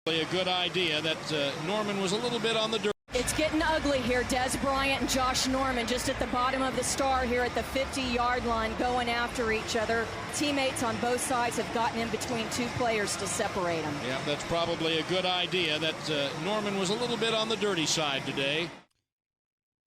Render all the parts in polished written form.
A good idea that Norman was a little bit on the dirt. It's getting ugly here. Des Bryant and Josh Norman just at the bottom of the star here at the 50-yard line going after each other. Teammates on both sides have gotten in between two players to separate them. Yeah, that's probably a good idea that Norman was a little bit on the dirty side today.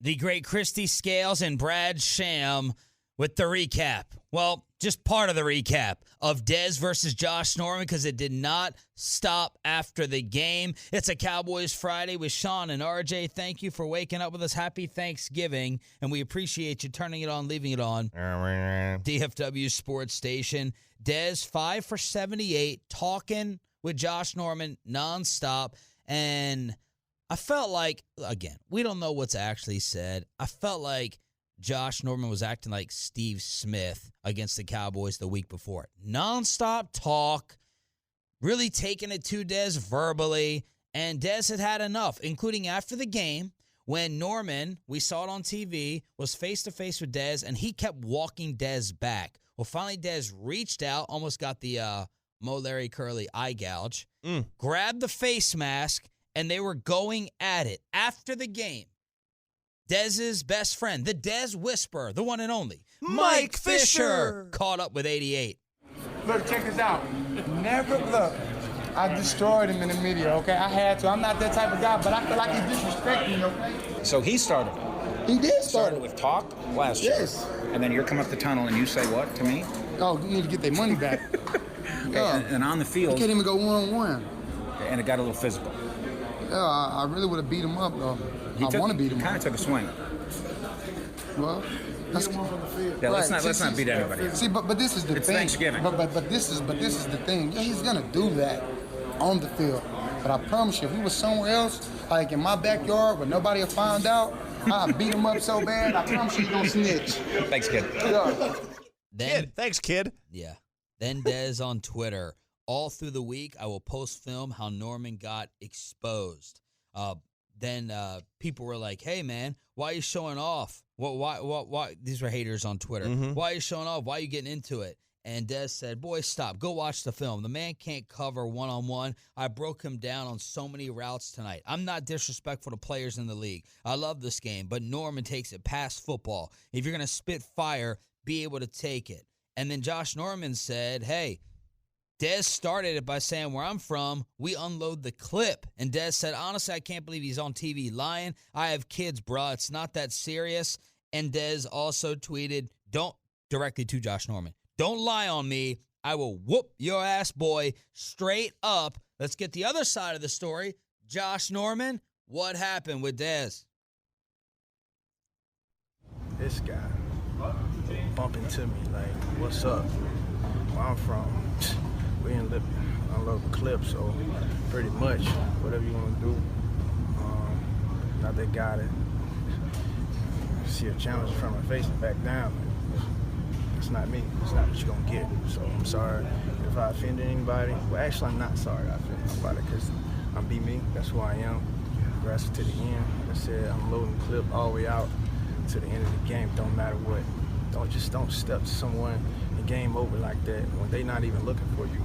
The great Christy Scales and Brad Sham with the recap. Well, just part of the recap of Dez versus Josh Norman because it did not stop after the game. It's a Cowboys Friday with Sean and RJ. Thank you for waking up with us. Happy Thanksgiving, and we appreciate you turning it on, leaving it on. DFW Sports Station. Dez, 5 for 78, talking with Josh Norman nonstop, and I felt like, again, we don't know what's actually said. I felt like Josh Norman was acting like Steve Smith against the Cowboys the week before. Nonstop talk, really taking it to Dez verbally, and Dez had had enough, including after the game when Norman, we saw it on TV, was face-to-face with Dez, and he kept walking Dez back. Well, finally Dez reached out, almost got the Mo Larry Curly eye gouge, grabbed the face mask, and they were going at it after the game. Dez's best friend, the Dez Whisperer, the one and only, Mike Fisher, caught up with 88. Look, check this out. Never, look, I destroyed him in the media, okay? I had to. I'm not that type of guy, but I feel like he's disrespecting me, okay? So he started. He did start Started with talk last year. Yes. And then you're coming up the tunnel and you say what to me? Oh, you need to get their money back. And on the You field, can't even go one-on-one. and it got a little physical. Yeah, I really would have beat him up, though. I want to beat him He kind up. of took a swing. Well, that's Yeah, let's right. not beat anybody up. See, but this is the It's thing. Thanksgiving. But this is the thing. Yeah, he's gonna do that on the field. But I promise you, if he was somewhere else, like in my backyard where nobody will find out, I'd beat him up so bad. I promise you, he's gonna snitch. Thanks, kid. Yeah. Then, Thanks, kid. yeah. Then Dez on Twitter. All through the week, I will post film how Norman got exposed. Then people were like, "Hey, man, why are you showing off? Why?" These were haters on Twitter. Why are you showing off? Why are you getting into it? And Dez said, "Boy, stop. Go watch the film. The man can't cover one-on-one. I broke him down on so many routes tonight. I'm not disrespectful to players in the league. I love this game, but Norman takes it past football. If you're going to spit fire, be able to take it." And then Josh Norman said, "Hey, Dez started it by saying, where I'm from, we unload the clip." And Dez said, "Honestly, I can't believe he's on TV lying. I have kids, bruh. It's not that serious." And Dez also tweeted, directly to Josh Norman, "Don't lie on me. I will whoop your ass, boy, straight up." Let's get the other side of the story. Josh Norman, what happened with Dez? This guy bumping to me like, "What's up? Where I'm from, we in Libya. I love the clip, so pretty much whatever you want to do. Not that guy that see a challenge in front of my face and back down. It's not me. It's not what you're gonna get. So I'm sorry if I offended anybody. Well, actually, I'm not sorry I offended nobody because I'm be me. That's who I am. Grass to the end. Like I said, I'm loading the clip all the way out to the end of the game. Don't matter what. Don't step to someone and game over like that when they not even looking for you.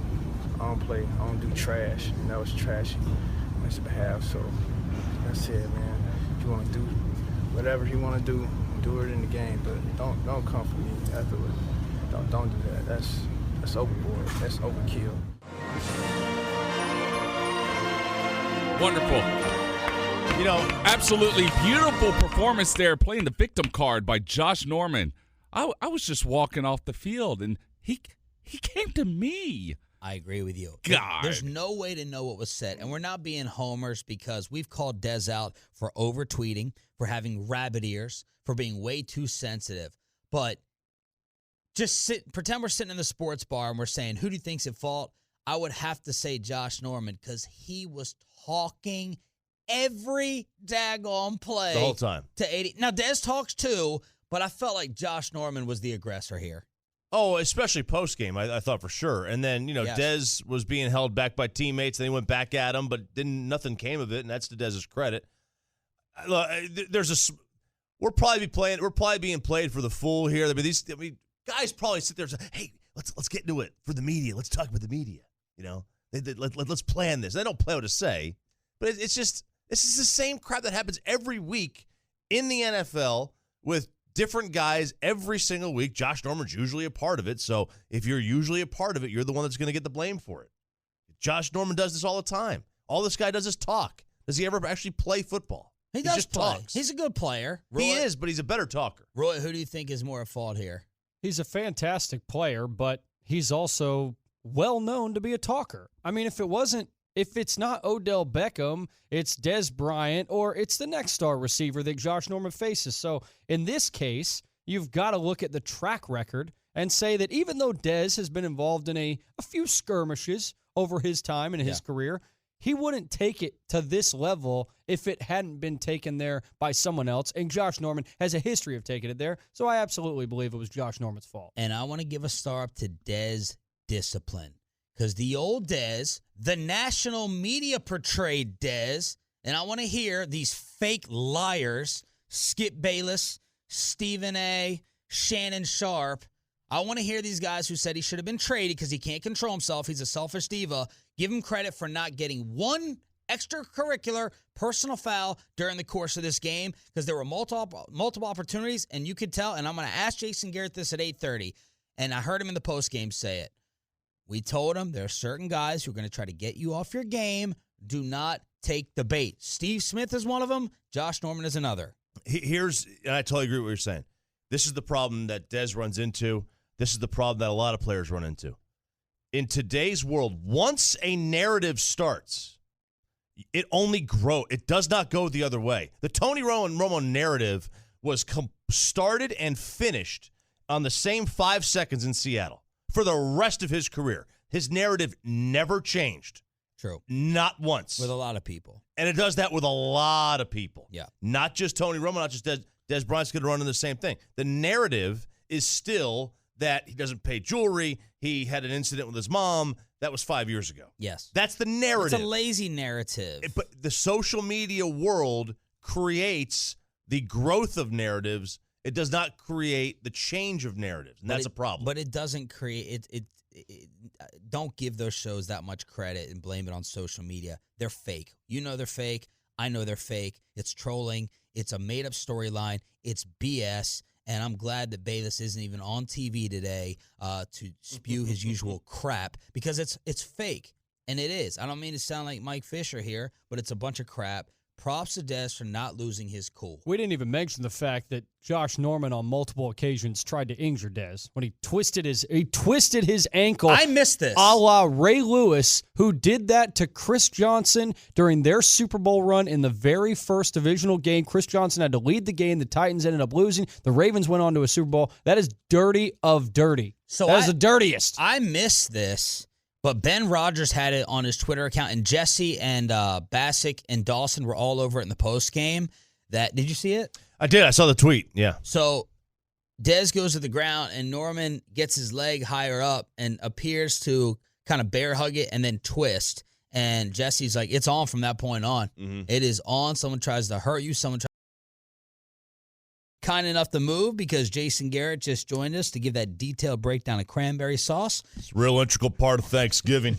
I don't play. I don't do trash. And that was trashy on his behalf. So that's it, man. If you want to do whatever you want to do it in the game. But don't come for me afterwards. Don't do that. That's overboard. That's overkill. Wonderful. Absolutely beautiful performance there, playing the victim card by Josh Norman. I was just walking off the field, and he came to me. I agree with you. God. There's no way to know what was said, and we're not being homers because we've called Dez out for over-tweeting, for having rabbit ears, for being way too sensitive. But just pretend we're sitting in the sports bar and we're saying, who do you think's at fault? I would have to say Josh Norman because he was talking every daggone play. The whole time. To 80. Now, Dez talks too, but I felt like Josh Norman was the aggressor here. Oh, especially post-game, I thought for sure. And then, Yes. Dez was being held back by teammates, and they went back at him, but nothing came of it, and that's to Dez's credit. Look, we're probably being played for the fool here. Guys probably sit there and say, "Hey, let's get into it for the media. Let's talk about the media." Let's plan this. They don't plan what to say, but it's just the same crap that happens every week in the NFL with different guys every single week. Josh Norman's usually a part of it, so if you're usually a part of it, you're the one that's going to get the blame for it. Josh Norman does this all the time. All this guy does is talk. Does he ever actually play football? He does just play. talks. He's a good player. Roy, He is, but he's a better talker. Roy, who do you think is more at fault here? He's a fantastic player, but he's also well known to be a talker. I mean, if it's not Odell Beckham, it's Dez Bryant, or it's the next star receiver that Josh Norman faces. So in this case, you've got to look at the track record and say that even though Dez has been involved in a few skirmishes over his time in his career, he wouldn't take it to this level if it hadn't been taken there by someone else. And Josh Norman has a history of taking it there. So I absolutely believe it was Josh Norman's fault. And I want to give a star up to Dez discipline. Because the old Dez, the national media portrayed Dez, and I want to hear these fake liars, Skip Bayless, Stephen A., Shannon Sharp. I want to hear these guys who said he should have been traded because he can't control himself. He's a selfish diva. Give him credit for not getting one extracurricular personal foul during the course of this game because there were multiple opportunities, and you could tell, and I'm going to ask Jason Garrett this at 8:30, and I heard him in the postgame say it. We told him there are certain guys who are going to try to get you off your game. Do not take the bait. Steve Smith is one of them. Josh Norman is another. And I totally agree with what you're saying. This is the problem that Dez runs into. This is the problem that a lot of players run into. In today's world, once a narrative starts, it only grows. It does not go the other way. The Tony Romo narrative was started and finished on the same 5 seconds in Seattle for the rest of his career. His narrative never changed. True. Not once. With a lot of people. And it does that with a lot of people. Yeah. Not just Tony Romo, not just Dez Bryant's going to run into the same thing. The narrative is still that he doesn't pay jewelry. He had an incident with his mom. That was 5 years ago. Yes. That's the narrative. It's a lazy narrative. But the social media world creates the growth of narratives. It does not create the change of narratives, and that's a problem. But it doesn't create it. Don't give those shows that much credit and blame it on social media. They're fake. You know they're fake. I know they're fake. It's trolling. It's a made-up storyline. It's BS. And I'm glad that Bayless isn't even on TV today to spew his usual crap because it's fake. And it is. I don't mean to sound like Mike Fisher here, but it's a bunch of crap. Props to Dez for not losing his cool. We didn't even mention the fact that Josh Norman on multiple occasions tried to injure Dez when he twisted his ankle. I missed this. A la Ray Lewis, who did that to Chris Johnson during their Super Bowl run in the very first divisional game. Chris Johnson had to lead the game. The Titans ended up losing. The Ravens went on to a Super Bowl. That is dirty of dirty. That is the dirtiest. I missed this. But Ben Rogers had it on his Twitter account, and Jesse and Bassick and Dawson were all over it in the postgame. Did you see it? I did. I saw the tweet, yeah. So Dez goes to the ground, and Norman gets his leg higher up and appears to kind of bear hug it and then twist. And Jesse's like, it's on from that point on. Mm-hmm. It is on. Someone tries to hurt you. Someone tries kind enough to move because Jason Garrett just joined us to give that detailed breakdown of cranberry sauce. It's a real integral part of Thanksgiving.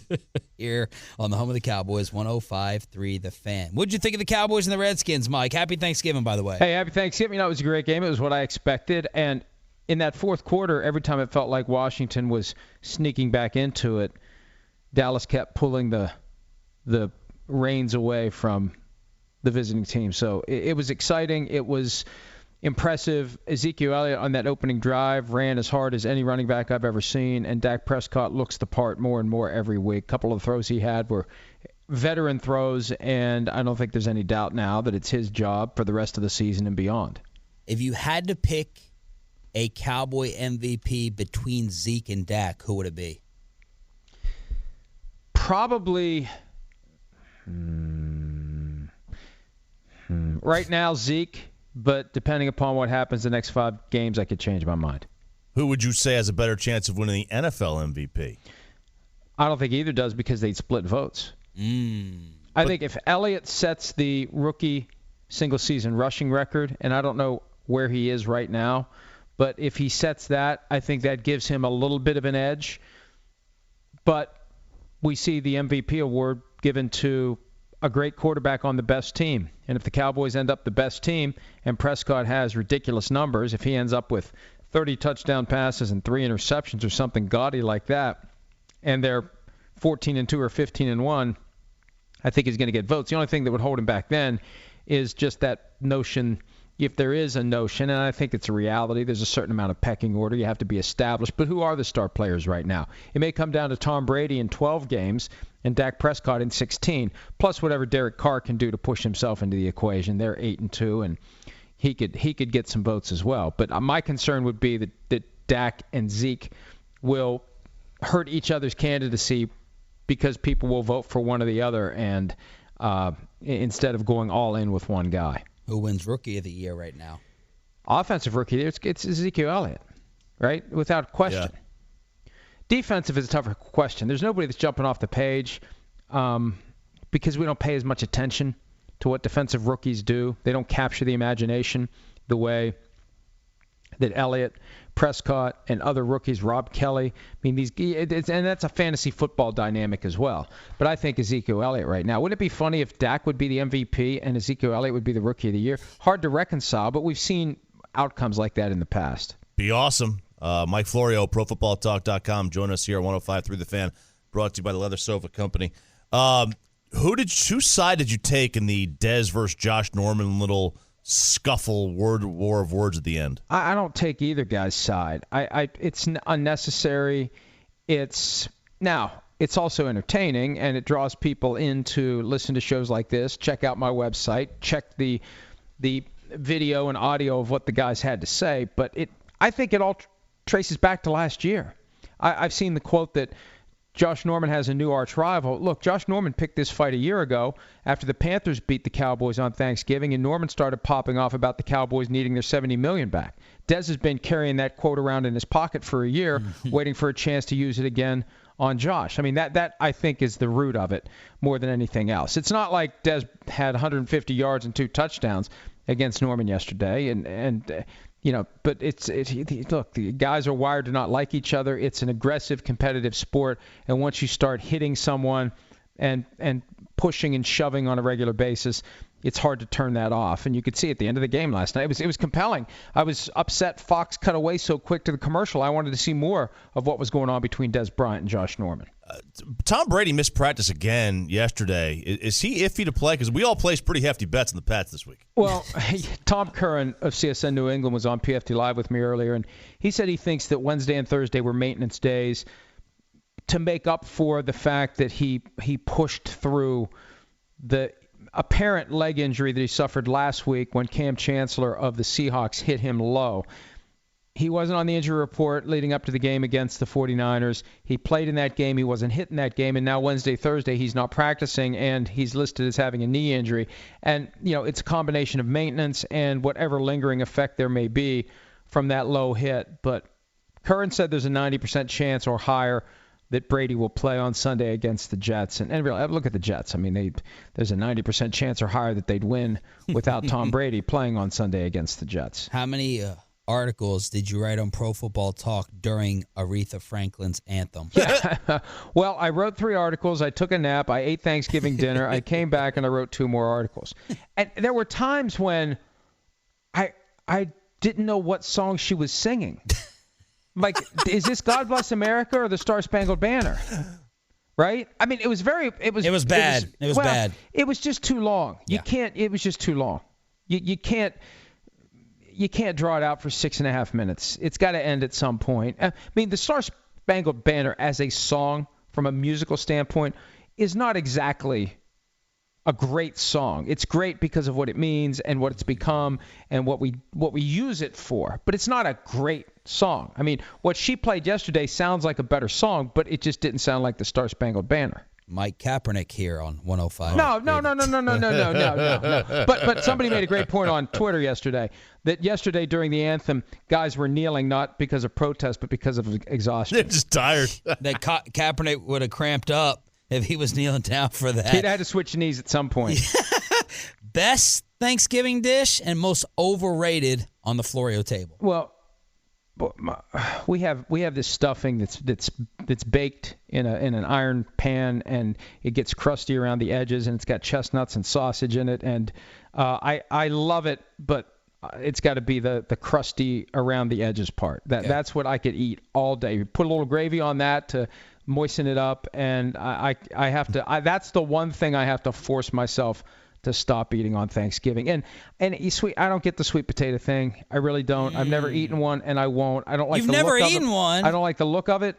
Here on the home of the Cowboys, 105.3 The Fan. What'd you think of the Cowboys and the Redskins, Mike? Happy Thanksgiving, by the way. Hey, happy Thanksgiving. It was a great game. It was what I expected. And in that fourth quarter, every time it felt like Washington was sneaking back into it, Dallas kept pulling the reins away from the visiting team. So it was exciting. It was impressive. Ezekiel Elliott on that opening drive ran as hard as any running back I've ever seen, and Dak Prescott looks the part more and more every week. A couple of throws he had were veteran throws, and I don't think there's any doubt now that it's his job for the rest of the season and beyond. If you had to pick a Cowboy MVP between Zeke and Dak, who would it be? Probably right now Zeke. But depending upon what happens the next 5 games, I could change my mind. Who would you say has a better chance of winning the NFL MVP? I don't think either does because they'd split votes. I think if Elliott sets the rookie single-season rushing record, and I don't know where he is right now, but if he sets that, I think that gives him a little bit of an edge. But we see the MVP award given to a great quarterback on the best team. And if the Cowboys end up the best team and Prescott has ridiculous numbers, if he ends up with 30 touchdown passes and 3 interceptions or something gaudy like that, and they're 14-2 or 15-1, I think he's going to get votes. The only thing that would hold him back then is just that notion, if there is a notion, and I think it's a reality, there's a certain amount of pecking order. You have to be established. But who are the star players right now? It may come down to Tom Brady in 12 games and Dak Prescott in 16, plus whatever Derek Carr can do to push himself into the equation. They're 8-2, and he could get some votes as well. But my concern would be that Dak and Zeke will hurt each other's candidacy because people will vote for one or the other, and instead of going all in with one guy. Who wins Rookie of the Year right now? Offensive Rookie, it's Ezekiel Elliott, right? Without question. Yeah. Defensive is a tougher question. There's nobody that's jumping off the page because we don't pay as much attention to what defensive rookies do. They don't capture the imagination the way that Elliott, Prescott, and other rookies, Rob Kelly, and that's a fantasy football dynamic as well. But I think Ezekiel Elliott right now. Wouldn't it be funny if Dak would be the MVP and Ezekiel Elliott would be the Rookie of the Year? Hard to reconcile, but we've seen outcomes like that in the past. Be awesome. Mike Florio, ProFootballTalk.com. Join us here at 105 Through the Fan, brought to you by the Leather Sofa Company. Whose side did you take in the Dez versus Josh Norman little scuffle war of words at the end? I don't take either guy's side. It's unnecessary. It's also entertaining, and it draws people in to listen to shows like this. Check out my website. Check the video and audio of what the guys had to say. But I think it all traces back to last year. I've seen the quote that Josh Norman has a new arch rival. Look, Josh Norman picked this fight a year ago after the Panthers beat the Cowboys on Thanksgiving, and Norman started popping off about the Cowboys needing their $70 million back. Dez has been carrying that quote around in his pocket for a year, waiting for a chance to use it again on Josh. I mean, that I think is the root of it more than anything else. It's not like Dez had 150 yards and 2 touchdowns against Norman yesterday, but look, the guys are wired to not like each other. It's an aggressive, competitive sport, and once you start hitting someone and pushing and shoving on a regular basis, it's hard to turn that off. And you could see at the end of the game last night, it was compelling. I was upset Fox cut away so quick to the commercial. I wanted to see more of what was going on between Dez Bryant and Josh Norman. Tom Brady missed practice again yesterday. Is he iffy to play? Because we all placed pretty hefty bets in the Pats this week. Well, Tom Curran of CSN New England was on PFT Live with me earlier, and he said he thinks that Wednesday and Thursday were maintenance days to make up for the fact that he pushed through the apparent leg injury that he suffered last week when Cam Chancellor of the Seahawks hit him low. He wasn't on the injury report leading up to the game against the 49ers. He played in that game. He wasn't hit in that game. And now Wednesday, Thursday, he's not practicing, and he's listed as having a knee injury. And, it's a combination of maintenance and whatever lingering effect there may be from that low hit. But Curran said there's a 90% chance or higher that Brady will play on Sunday against the Jets. And really, look at the Jets. I mean, there's a 90% chance or higher that they'd win without Tom Brady playing on Sunday against the Jets. How many articles did you write on Pro Football Talk during Aretha Franklin's anthem? Well, I wrote 3 articles. I took a nap. I ate Thanksgiving dinner. I came back and I wrote 2 more articles. And there were times when I didn't know what song she was singing. Like, is this God Bless America or the Star Spangled Banner? Right? I mean, it was bad. It was bad. It was just too long. It was just too long. You can't draw it out for 6.5 minutes. It's got to end at some point. I mean, the Star Spangled Banner as a song from a musical standpoint is not exactly a great song. It's great because of what it means and what it's become and what we use it for. But it's not a great song. I mean, what she played yesterday sounds like a better song, but it just didn't sound like the Star Spangled Banner. Mike Kaepernick here on 105. No. But somebody made a great point on Twitter yesterday that yesterday during the anthem, guys were kneeling not because of protest, but because of exhaustion. They're just tired. That Kaepernick would have cramped up if he was kneeling down for that. He'd had to switch knees at some point. Best Thanksgiving dish and most overrated on the Florio table. Well, we have this stuffing that's baked in an iron pan, and it gets crusty around the edges, and it's got chestnuts and sausage in it, and I love it, but it's got to be the crusty around the edges part. That's what I could eat all day. Put a little gravy on that to moisten it up, and I have to. That's the one thing I have to force myself to stop eating on Thanksgiving. And I don't get the sweet potato thing. I really don't. I've never eaten one, and I won't. I don't like. You've the never look of eaten it. one? I don't like the look of it.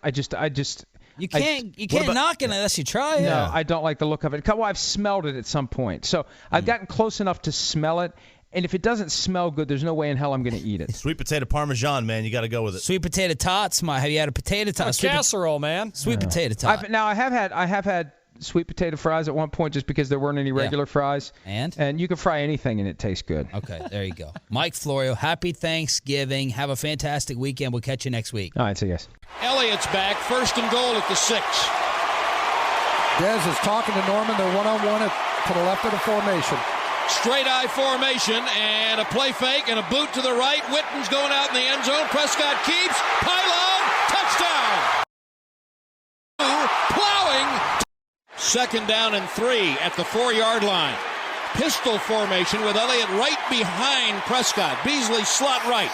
You can't knock it unless you try it. No, I don't like the look of it. Well, I've smelled it at some point, so I've gotten close enough to smell it. And if it doesn't smell good, there's no way in hell I'm going to eat it. Sweet potato parmesan, man. You got to go with it. Sweet potato tots. Have you had a potato tot? Casserole, man. Sweet potato tot. I have had sweet potato fries at one point just because there weren't any regular fries. And you can fry anything and it tastes good. Okay, there you go. Mike Florio, happy Thanksgiving. Have a fantastic weekend. We'll catch you next week. All right, see you guys. Elliott's back, 1st and goal at the 6. Dez is talking to Norman. They're one-on-one to the left of the formation. Straight eye formation and a play fake and a boot to the right. Witten's going out in the end zone. Prescott keeps. Pylon. Touchdown. Plowing. 2nd down and 3 at the 4-yard line. Pistol formation with Elliott right behind Prescott. Beasley slot right.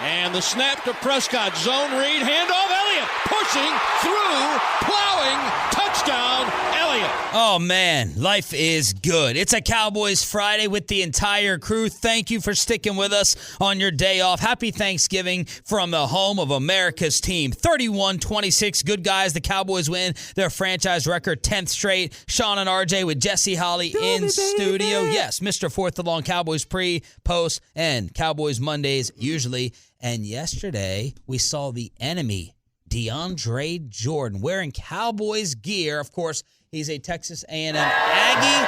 And the snap to Prescott. Zone read. Handoff. Elliott pushing through. Plowing. Touchdown. Elliott. Oh, man. Life is good. It's a Cowboys Friday with the entire crew. Thank you for sticking with us on your day off. Happy Thanksgiving from the home of America's team. 31-26. Good guys. The Cowboys win their franchise record 10th straight. Sean and RJ with Jesse Holly in studio. Yes, Mr. Fourth Along Cowboys pre, post, and Cowboys Mondays usually. And yesterday, we saw the enemy, DeAndre Jordan, wearing Cowboys gear. Of course, he's a Texas A&M Aggie.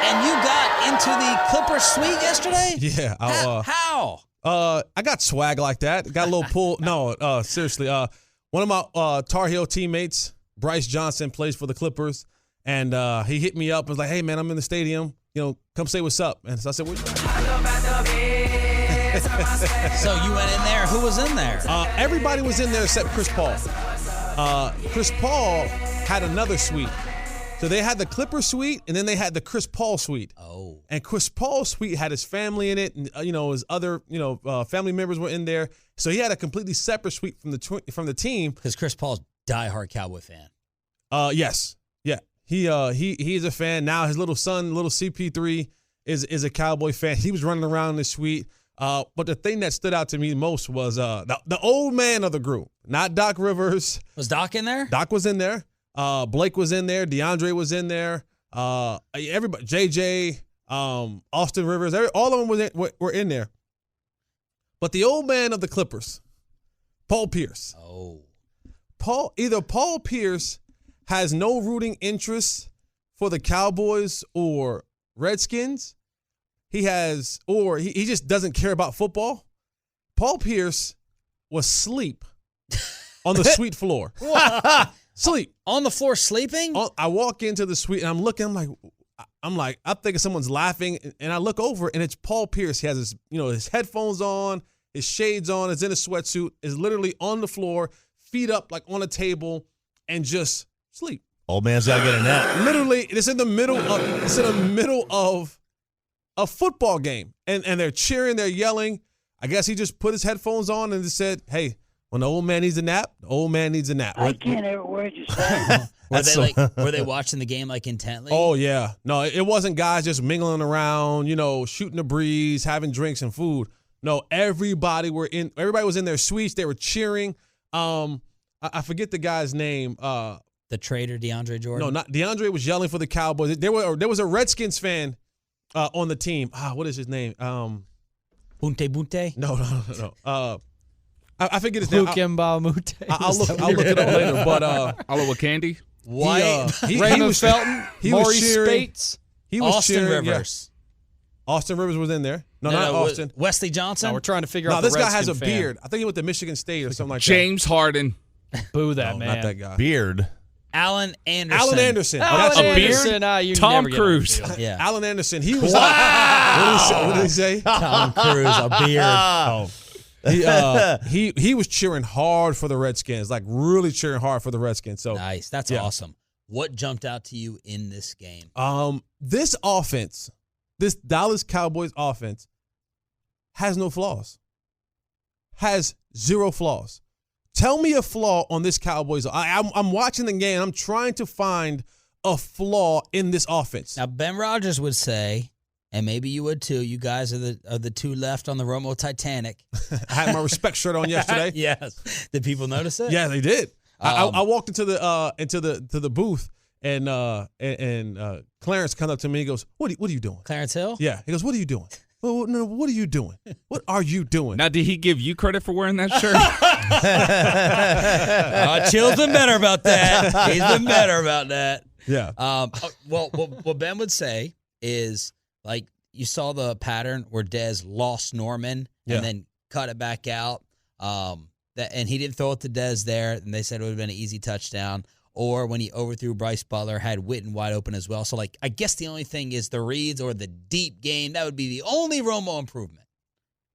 And you got into the Clippers suite yesterday? Yeah. How? I got swag like that. Got a little pull. No, seriously. One of my Tar Heel teammates, Bryce Johnson, plays for the Clippers. And he hit me up and was like, hey, man, I'm in the stadium. Come say what's up. And so I said, what? So you went in there. Who was in there? Everybody was in there except Chris Paul. Chris Paul had another suite. So they had the Clipper suite, and then they had the Chris Paul suite. Oh. And Chris Paul's suite had his family in it, and his other family members were in there. So he had a completely separate suite from the team. Because Chris Paul's diehard Cowboy fan. Yes, yeah. He's a fan now. His little son, little CP3, is a Cowboy fan. He was running around in the suite. But the thing that stood out to me most was the old man of the group, not Doc Rivers. Was Doc in there? Doc was in there. Blake was in there. DeAndre was in there. Everybody, JJ, Austin Rivers, all of them were in there. But the old man of the Clippers, Paul Pierce. Oh. Paul Pierce has no rooting interest for the Cowboys or Redskins. He just doesn't care about football. Paul Pierce was asleep on the suite floor. Sleep. On the floor sleeping? I walk into the suite and I'm looking, I'm thinking someone's laughing, and I look over and it's Paul Pierce. He has his headphones on, his shades on, is in a sweatsuit, is literally on the floor, feet up like on a table, and just sleep. Old man's got to get a nap. Literally, it's in the middle of a football game, and they're cheering, they're yelling. I guess he just put his headphones on and just said, hey, when the old man needs a nap, the old man needs a nap. I can't hear a word you say. Were they watching the game intently? Oh, yeah. No, it wasn't guys just mingling around, shooting the breeze, having drinks and food. No, everybody was in their suites. They were cheering. I forget the guy's name. The traitor, DeAndre Jordan? No, not DeAndre was yelling for the Cowboys. There was a Redskins fan on the team. What is his name? Bunte? No. I forget his name. I'll look it up later. But Oliver Candy, Raymond Felton, Maurice Spates, Austin Rivers. Yeah. Austin Rivers was in there. No, not Austin. Wesley Johnson. No, we're trying to figure out. This guy Redskin has a fan. beard. I think he went to Michigan State or something like James Harden. Boo that man. Not that guy. Beard. Alan Anderson. Alan Anderson. Tom Cruise. Yeah. Alan Anderson. He was like, what did he say? Tom Cruise, a beard. He was cheering hard for the Redskins, like really cheering hard for the Redskins. So nice. That's awesome. What jumped out to you in this game? This offense, this Dallas Cowboys offense, has no flaws. Has zero flaws. Tell me a flaw on this Cowboys. I'm watching the game. I'm trying to find a flaw in this offense. Now, Ben Rogers would say, and maybe you would too, you guys are the two left on the Romo Titanic. I had my respect shirt on yesterday. Yes. Did people notice it? Yeah, they did. I walked into the booth and Clarence comes up to me and goes, What are you doing? Clarence Hill? Yeah. He goes, What are you doing? Well, no, what are you doing? What are you doing? Now, did he give you credit for wearing that shirt? Chill's been better about that. He's been better about that. Yeah. Well, what Ben would say is, like, you saw the pattern where Dez lost Norman and then cut it back out. And he didn't throw it to Dez there, and they said it would have been an easy touchdown. Or when he overthrew Bryce Butler, had Witten wide open as well. So, like, I guess the only thing is the reads or the deep game. That would be the only Romo improvement.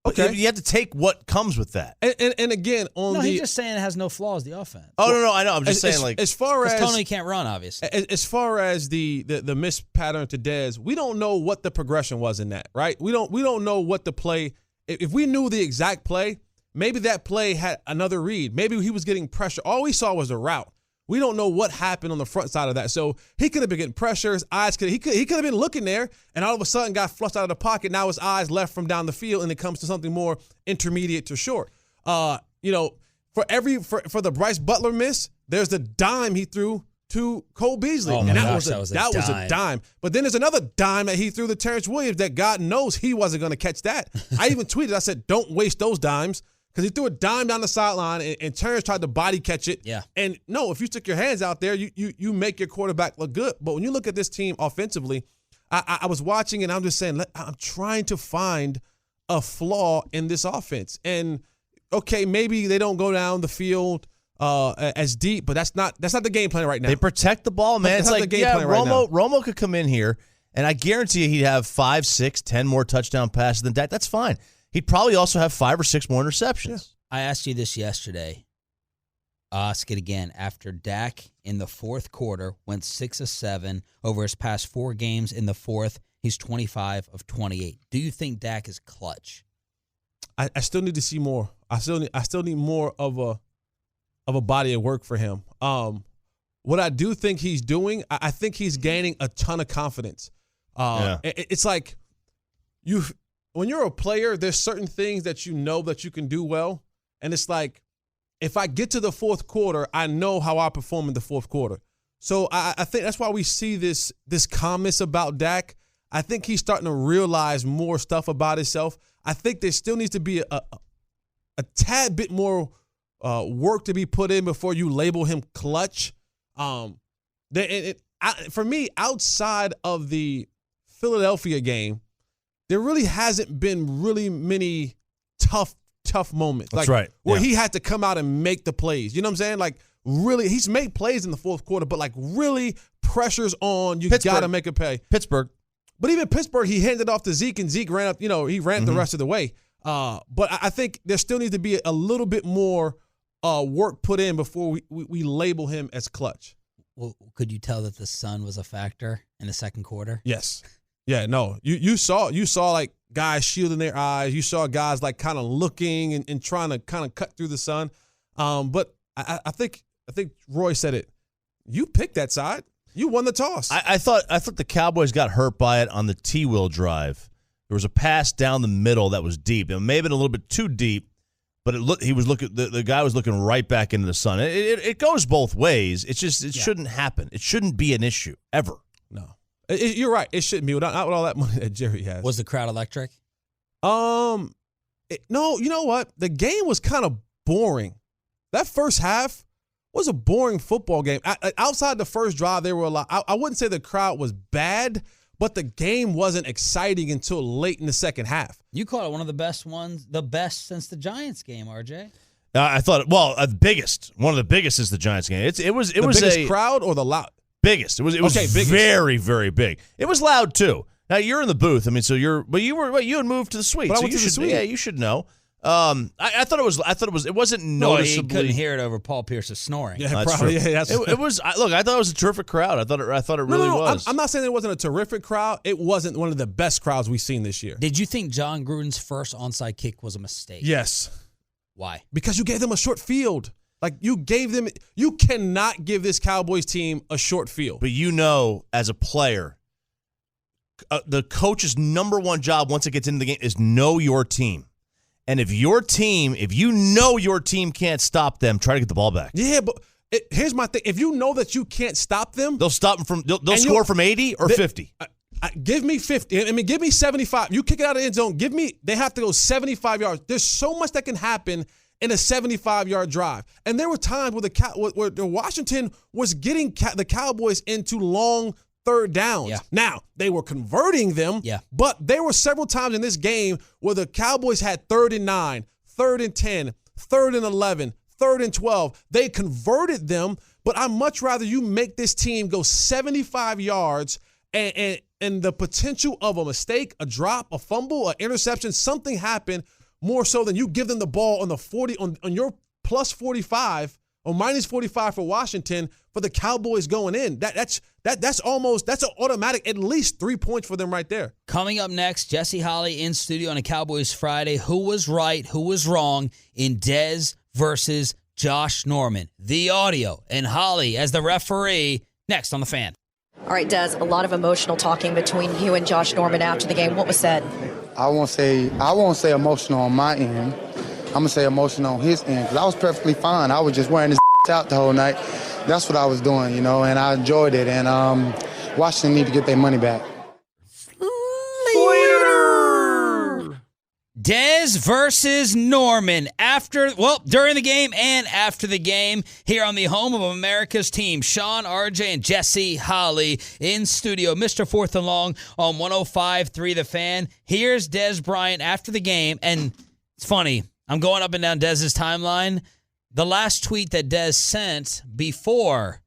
Okay. You have to take what comes with that. And again, he's just saying it has no flaws, the offense. Oh, no, I know. I'm just saying, like, as far as Tony can't run, obviously. As far as the missed pattern to Dez, we don't know what the progression was in that, right? We don't know what the play. If we knew the exact play, maybe that play had another read. Maybe he was getting pressure. All we saw was a route. We don't know what happened on the front side of that. So he could have been getting pressure. His eyes he could have been looking there, and all of a sudden got flushed out of the pocket. Now his eyes left from down the field, and it comes to something more intermediate to short. For the Bryce Butler miss, there's the dime he threw to Cole Beasley, and that was a dime. But then there's another dime that he threw to Terrence Williams that God knows he wasn't going to catch that. I even tweeted, I said, don't waste those dimes. Because he threw a dime down the sideline, and Terrence tried to body catch it. Yeah. And no, if you stick your hands out there, you make your quarterback look good. But when you look at this team offensively, I was watching, and I'm just saying, I'm trying to find a flaw in this offense. And, okay, maybe they don't go down the field as deep, but that's not the game plan right now. They protect the ball, man. It's like, the game plan right now. Romo could come in here, and I guarantee you he'd have 5, 6, 10 more touchdown passes than that. That's fine. He'd probably also have 5 or 6 more interceptions. Yeah. I asked you this yesterday. I'll ask it again. After Dak in the fourth quarter went 6 of 7 over his past 4 games in the fourth, he's 25 of 28. Do you think Dak is clutch? I still need to see more. I still need more of a body of work for him. What I do think he's doing, I think he's gaining a ton of confidence. It's like when you're a player, there's certain things that you know that you can do well. And it's like, if I get to the fourth quarter, I know how I perform in the fourth quarter. So I think that's why we see this calmness about Dak. I think he's starting to realize more stuff about himself. I think there still needs to be a tad bit more work to be put in before you label him clutch. For me, outside of the Philadelphia game, there really hasn't been really many tough moments. That's right. Where he had to come out and make the plays. You know what I'm saying? Like, really, he's made plays in the fourth quarter, but, like, really pressures on. You got to make a pay. Pittsburgh. But even Pittsburgh, he handed off to Zeke, and Zeke ran up, he ran the rest of the way. But I think there still needs to be a little bit more work put in before we label him as clutch. Well, could you tell that the sun was a factor in the second quarter? Yes. Yeah, no. You saw like guys shielding their eyes. You saw guys like kind of looking and trying to kind of cut through the sun. But I think Roy said it. You picked that side. You won the toss. I thought the Cowboys got hurt by it on the T-Will drive. There was a pass down the middle that was deep. It may have been a little bit too deep, but the guy was looking right back into the sun. It goes both ways. It's just it shouldn't happen. It shouldn't be an issue ever. No. You're right. It shouldn't be. Not with all that money that Jerry has. Was the crowd electric? No. You know what? The game was kind of boring. That first half was a boring football game. Outside the first drive, they were a lot. I wouldn't say the crowd was bad, but the game wasn't exciting until late in the second half. You called it one of the best since the Giants game, RJ. I thought, one of the biggest is the Giants game. It was the biggest crowd or the loud. Biggest. It was biggest. Very, very big. It was loud too. Now you're in the booth. I mean, you had moved to the suite. But I so went you to the should, suite. Yeah, you should know. I thought it was. It wasn't noticeably. Well, he couldn't hear it over Paul Pierce's snoring. Yeah, That's probably. true. Yeah, that's it was. Look, I thought it was a terrific crowd. I thought it really was. I'm not saying it wasn't a terrific crowd. It wasn't one of the best crowds we've seen this year. Did you think John Gruden's first onside kick was a mistake? Yes. Why? Because you gave them a short field. Like, you cannot give this Cowboys team a short field. But as a player, the coach's number one job once it gets into the game is know your team. And if you know your team can't stop them, try to get the ball back. Yeah, but here's my thing. If you know that you can't stop them, they'll score from 80 or 50. Give me 50. I mean, give me 75. You kick it out of the end zone. They have to go 75 yards. There's so much that can happen in a 75-yard drive. And there were times where the Washington was getting the Cowboys into long third downs. Yeah. Now, they were converting them, but there were several times in this game where the Cowboys had 3rd and 9, 3rd and 10, 3rd and 11, 3rd and 12. They converted them, but I'd much rather you make this team go 75 yards and the potential of a mistake, a drop, a fumble, an interception, something happen more so than you give them the ball on the 40 on your plus 45 or minus 45 for Washington for the Cowboys going in. That's an automatic at least 3 points for them right there. Coming up next, Jesse Holley in studio on a Cowboys Friday. Who was right, who was wrong in Dez versus Josh Norman? The audio and Holley as the referee next on The Fan. All right, Des, a lot of emotional talking between you and Josh Norman after the game. What was said? I won't say emotional on my end. I'm going to say emotional on his end because I was perfectly fine. I was just wearing this out the whole night. That's what I was doing, and I enjoyed it. And Washington need to get their money back. Dez versus Norman during the game and after the game here on the home of America's team. Sean, RJ, and Jesse Holley in studio. Mr. Fourth and Long on 105.3 The Fan. Here's Dez Bryant after the game, and it's funny. I'm going up and down Dez's timeline. The last tweet that Dez sent before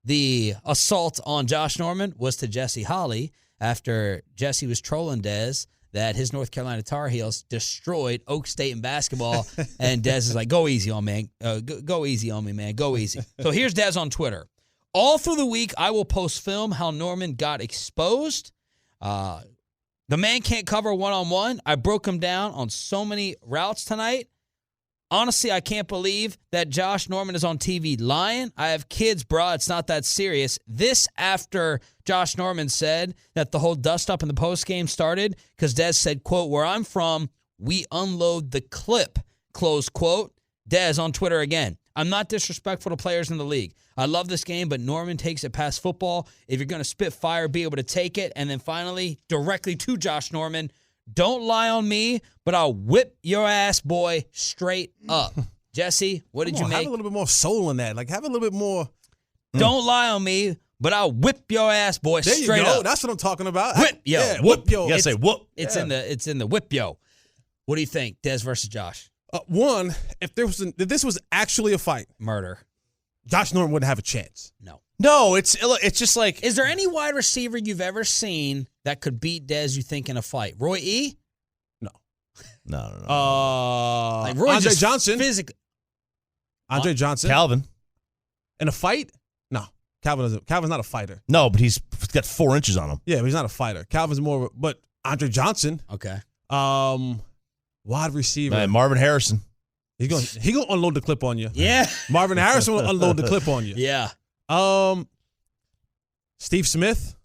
the assault on Josh Norman was to Jesse Holley after Jesse was trolling Dez that his North Carolina Tar Heels destroyed Oak State in basketball, and Dez is like, go easy on me, go easy on me, man, go easy. So here's Dez on Twitter. All through the week, I will post film how Norman got exposed. The man can't cover one-on-one. I broke him down on so many routes tonight. Honestly, I can't believe that Josh Norman is on TV lying. I have kids, bro. It's not that serious. This after Josh Norman said that the whole dust-up in the postgame started because Dez said, quote, where I'm from, we unload the clip, close quote. Dez on Twitter again. I'm not disrespectful to players in the league. I love this game, but Norman takes it past football. If you're going to spit fire, be able to take it. And then finally, directly to Josh Norman, don't lie on me, but I'll whip your ass, boy, straight up. Jesse, what did you make? Have a little bit more soul in that. Like, have a little bit more. Don't lie on me, but I'll whip your ass, boy, there straight you go. up. That's what I'm talking about. Whip, yo. Yeah, whip, yo. You gotta say whoop. It's in the whip, yo. What do you think, Dez versus Josh? One, if this was actually a fight, Murder. Josh Norman wouldn't have a chance. No, it's just like. Is there any wide receiver you've ever seen that could beat Dez, you think, in a fight? Roy E? No. Like Roy Andre just Johnson. Physically. Andre Johnson. Calvin. In a fight? No. Calvin's not a fighter. No, but he's got 4 inches on him. Yeah, but he's not a fighter. Calvin's more, but Andre Johnson. Okay. Wide receiver. Marvin Harrison. He gonna unload the clip on you. Yeah. Marvin Harrison will unload the clip on you. Yeah. Steve Smith.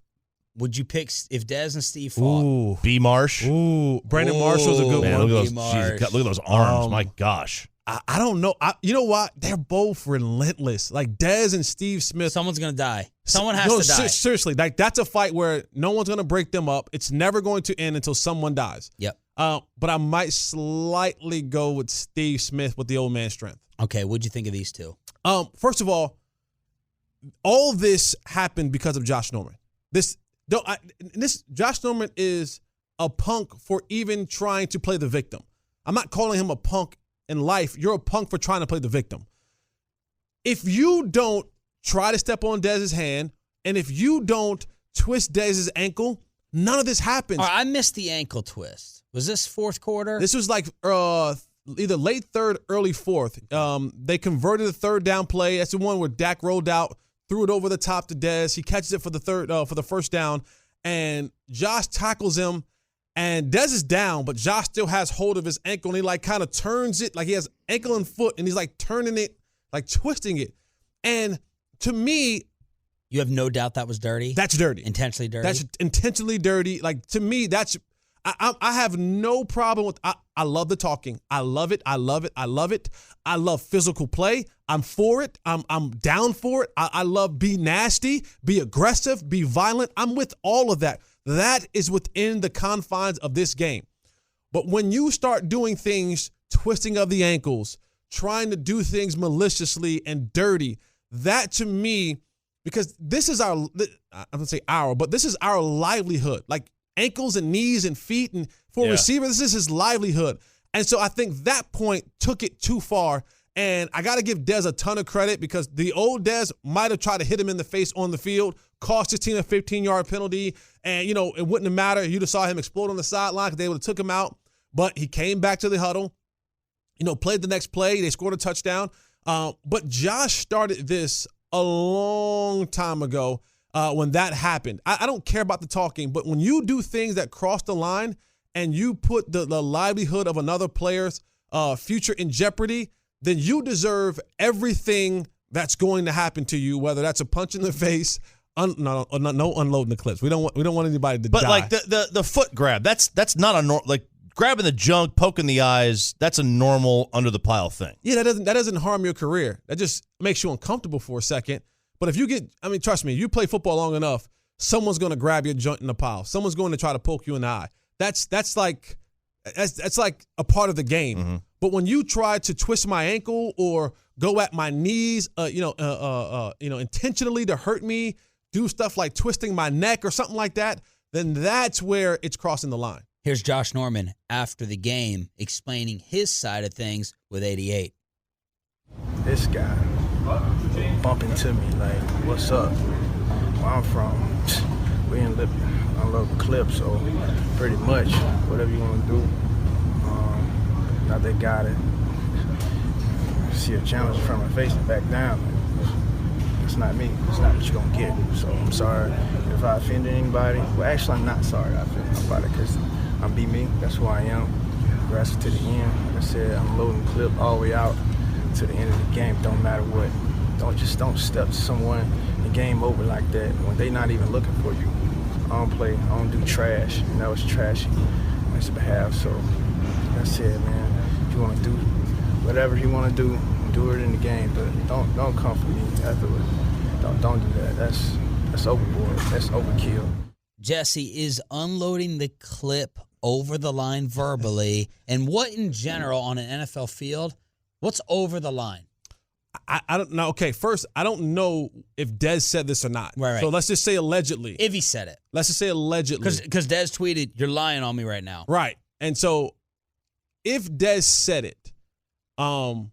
Would you pick if Dez and Steve fought? Ooh. B. Marsh. Ooh. Brandon Marshall's a good Man, one. look at those arms. My gosh. I don't know. You know what? They're both relentless. Like Dez and Steve Smith. Someone's going to die. Someone has to die. Seriously. Like that's a fight where no one's going to break them up. It's never going to end until someone dies. Yep. But I might slightly go with Steve Smith with the old man strength. Okay. What'd you think of these two? First of all this happened because of Josh Norman. Josh Norman is a punk for even trying to play the victim. I'm not calling him a punk in life. You're a punk for trying to play the victim. If you don't try to step on Dez's hand, and if you don't twist Dez's ankle, none of this happens. All right, I missed the ankle twist. Was this fourth quarter? This was like either late third, early fourth. They converted a third down play. That's the one where Dak rolled out, threw it over the top to Dez. He catches it for the first down, and Josh tackles him. And Dez is down, but Josh still has hold of his ankle, and he like kind of turns it, like he has ankle and foot, and he's like turning it, like twisting it. And to me, you have no doubt that was dirty? That's dirty. Intentionally dirty? That's intentionally dirty. Like, to me, that's I have no problem with I love the talking. I love it. I love it. I love it. I love physical play. I'm for it. I'm down for it. I love be nasty, be aggressive, be violent. I'm with all of that. That is within the confines of this game. But when you start doing things, twisting of the ankles, trying to do things maliciously and dirty, that to me, because this is I'm going to say but this is our livelihood. Like ankles and knees and feet, and for a receiver, this is his livelihood. And so I think that point took it too far. And I got to give Dez a ton of credit because the old Dez might have tried to hit him in the face on the field, cost his team a 15-yard penalty, and, it wouldn't have mattered. You'd have saw him explode on the sideline because they would have took him out. But he came back to the huddle, played the next play. They scored a touchdown. But Josh started this a long time ago when that happened. I don't care about the talking, but when you do things that cross the line and you put the livelihood of another player's future in jeopardy, then you deserve everything that's going to happen to you, whether that's a punch in the face, no unloading the clips. We don't want anybody to die. But like the foot grab, that's not a like grabbing the junk, poking the eyes. That's a normal under the pile thing. Yeah, that doesn't harm your career. That just makes you uncomfortable for a second. But if you trust me, you play football long enough, someone's going to grab your joint in the pile. Someone's going to try to poke you in the eye. That's like a part of the game. Mm-hmm. But when you try to twist my ankle or go at my knees, intentionally to hurt me, do stuff like twisting my neck or something like that, then that's where it's crossing the line. Here's Josh Norman after the game explaining his side of things with 88. This guy bumping into me like, what's up? Where I'm from, we in Libya. I love the clip, so pretty much whatever you want to do. Now they got it. See a challenge in front of my face and back down. It's not me. It's not what you're going to get. So I'm sorry if I offended anybody. Well, actually, I'm not sorry I offended nobody because I'm be me. That's who I am. Aggressive to the end. Like I said, I'm loading the clip all the way out to the end of the game. Don't matter what. Don't step to someone and game over like that when they not even looking for you. I don't do trash. It's trashy on his behalf. So that's it, man. If you want to do whatever you want to do it in the game, but don't come for me afterwards. Don't do that. That's overboard. That's overkill. Jesse is unloading the clip over the line verbally, and what in general on an NFL field? What's over the line? I don't know. Okay, first, I don't know if Dez said this or not. Right. So let's just say allegedly. If he said it. Let's just say allegedly. Because Dez tweeted, "You're lying on me right now." Right. And so if Dez said it, then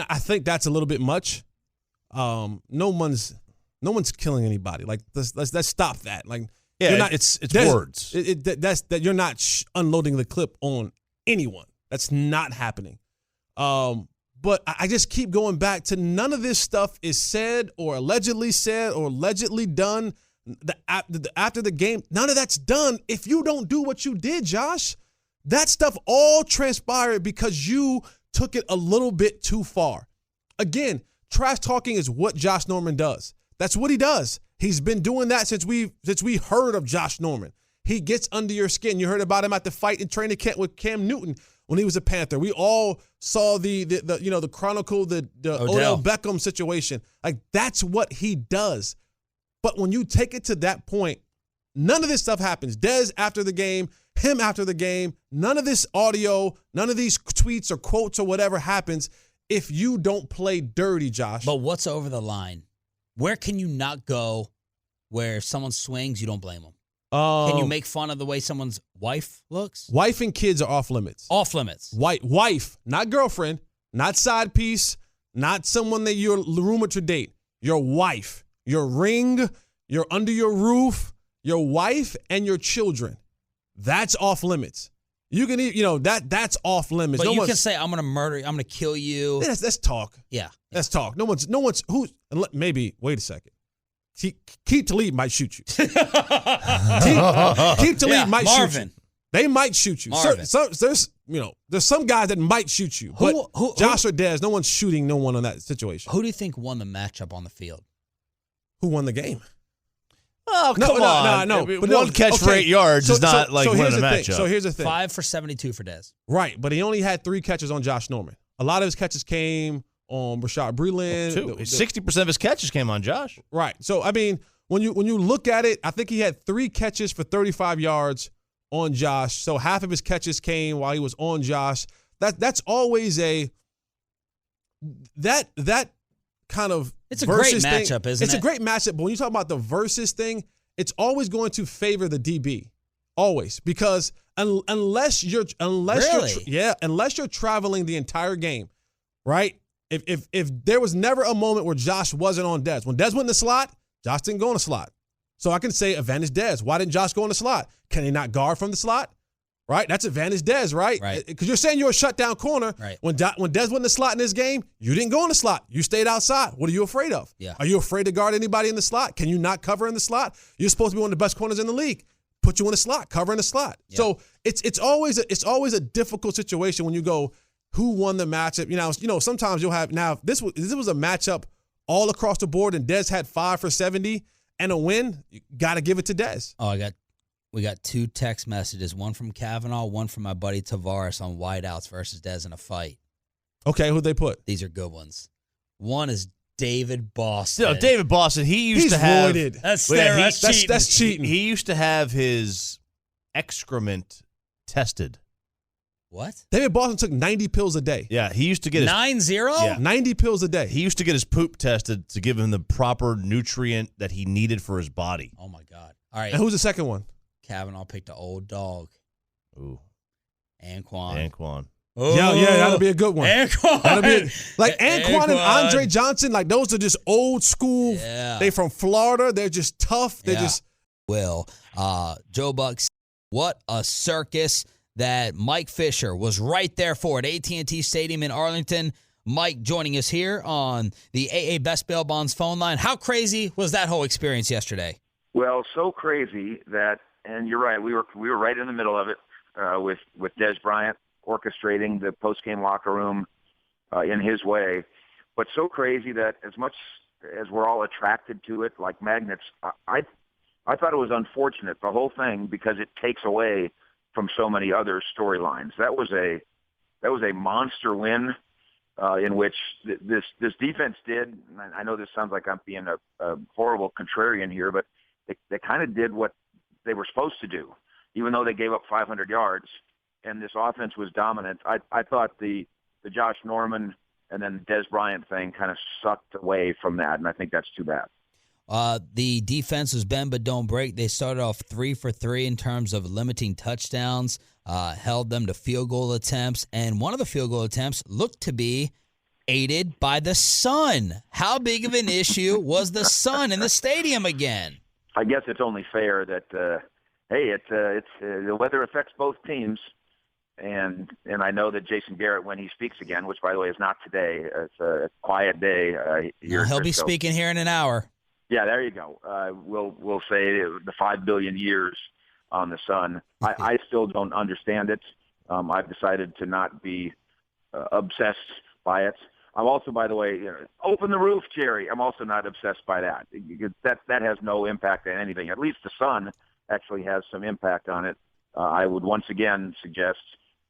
I think that's a little bit much. No one's killing anybody. Like let's stop that. Like it's words. That's you're not unloading the clip on anyone. That's not happening. But I just keep going back to none of this stuff is said or allegedly done after the game. None of that's done if you don't do what you did, Josh. That stuff all transpired because you took it a little bit too far. Again, trash talking is what Josh Norman does. That's what he does. He's been doing that since we heard of Josh Norman. He gets under your skin. You heard about him at the fight in training camp with Cam Newton when he was a Panther. We all saw the chronicle, the Odell Beckham situation. Like, that's what he does. But when you take it to that point, none of this stuff happens. Dez after the game, him after the game, none of this audio, none of these tweets or quotes or whatever happens if you don't play dirty, Josh. But what's over the line? Where can you not go where if someone swings, you don't blame them? Can you make fun of the way someone's wife looks? Wife and kids are off limits. Off limits. Wife, not girlfriend, not side piece, not someone that you're rumored to date. Your wife, your ring, you're under your roof, your wife and your children. That's off limits. You can, that's off limits. But you can say, I'm going to murder you. I'm going to kill you. Let's talk. Yeah. Let's talk. No one's maybe, wait a second. Keith Talib might shoot you. Keith Talib might shoot you. They might shoot you. There's some guys that might shoot you. But Josh or Dez, no one's shooting no one on that situation. Who do you think won the matchup on the field? Who won the game? Oh, come on. No. But one catch for 8 yards is not like winning a matchup. So here's the thing. 5 for 72 for Dez. Right, but he only had 3 catches on Josh Norman. A lot of his catches came on Rashad Breeland. 60% of his catches came on Josh. Right. So, I mean, when you look at it, I think he had 3 catches for 35 yards on Josh. So half of his catches came while he was on Josh. That's always that kind of it's a great matchup, isn't it? It's a great matchup, but when you talk about the versus thing, it's always going to favor the DB, always, because unless you're traveling the entire game, right? If there was never a moment where Josh wasn't on Dez, when Dez went in the slot, Josh didn't go in the slot. So I can say advantage Dez. Why didn't Josh go in the slot? Can he not guard from the slot? Right? That's advantage Dez, right? Right. Because you're saying you're a shutdown corner. Right. When Dez went in the slot in this game, you didn't go in the slot. You stayed outside. What are you afraid of? Yeah. Are you afraid to guard anybody in the slot? Can you not cover in the slot? You're supposed to be one of the best corners in the league. Put you in the slot, cover in the slot. Yeah. So it's always a difficult situation when you go, who won the matchup? Sometimes you'll have this was a matchup all across the board, and Dez had 5 for 70 and a win. You got to give it to Dez. Oh, we got 2 text messages, one from Kavanaugh, one from my buddy Tavares on wideouts versus Dez in a fight. Okay, who'd they put? These are good ones. One is David Boston. No, David Boston, he's voided. That's cheating. That's cheating. He used to have his excrement tested. What? David Boston took 90 pills a day. Yeah, he used to get 90? Yeah, 90 pills a day. He used to get his poop tested to give him the proper nutrient that he needed for his body. Oh, my God. All right. And who's the second one? Kavanaugh picked an old dog. Ooh. Anquan. Oh. Yeah, that'll be a good one. Anquan. That'll be like Anquan and Andre Johnson, like those are just old school. Yeah. They from Florida. They're just tough. They're just. Joe Buck, what a circus that Mike Fisher was right there for at AT&T Stadium in Arlington. Mike joining us here on the AA Best Bail Bonds phone line. How crazy was that whole experience yesterday? Well, so crazy that, and you're right, we were right in the middle of it with Dez Bryant orchestrating the post-game locker room in his way. But so crazy that as much as we're all attracted to it like magnets, I thought it was unfortunate, the whole thing, because it takes away from so many other storylines. That was a monster win in which this defense did. I know this sounds like I'm being a horrible contrarian here, but they kind of did what they were supposed to do, even though they gave up 500 yards. And this offense was dominant. I thought the Josh Norman and then Dez Bryant thing kind of sucked away from that, and I think that's too bad. The defense was bend but don't break. They started off 3 for 3 in terms of limiting touchdowns, held them to field goal attempts, and one of the field goal attempts looked to be aided by the sun. How big of an issue was the sun in the stadium again? I guess it's only fair that the weather affects both teams, and I know that Jason Garrett, when he speaks again, which by the way is not today, it's a quiet day. He'll be speaking here in an hour. Yeah, there you go. We'll say the 5 billion years on the sun. I still don't understand it. I've decided to not be obsessed by it. I'm also, by the way, open the roof, Jerry. I'm also not obsessed by that. That has no impact on anything. At least the sun actually has some impact on it. I would once again suggest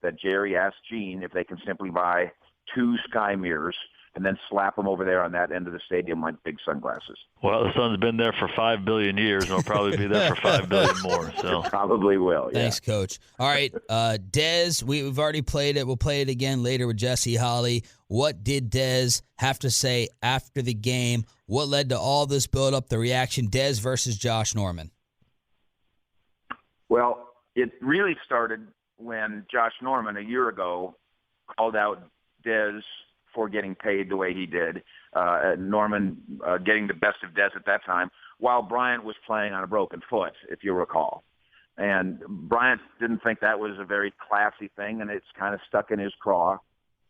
that Jerry ask Gene if they can simply buy 2 sky mirrors and then slap them over there on that end of the stadium like big sunglasses. Well, the sun's been there for 5 billion years, and it'll probably be there for 5 billion more. So it probably will. Yeah. Thanks, Coach. All right, Dez, we've already played it. We'll play it again later with Jesse Holly. What did Dez have to say after the game? What led to all this build-up, the reaction? Dez versus Josh Norman. Well, it really started when Josh Norman a year ago called out Dez for getting paid the way he did. Norman getting the best of Dez at that time, while Bryant was playing on a broken foot, if you recall. And Bryant didn't think that was a very classy thing, and it's kind of stuck in his craw.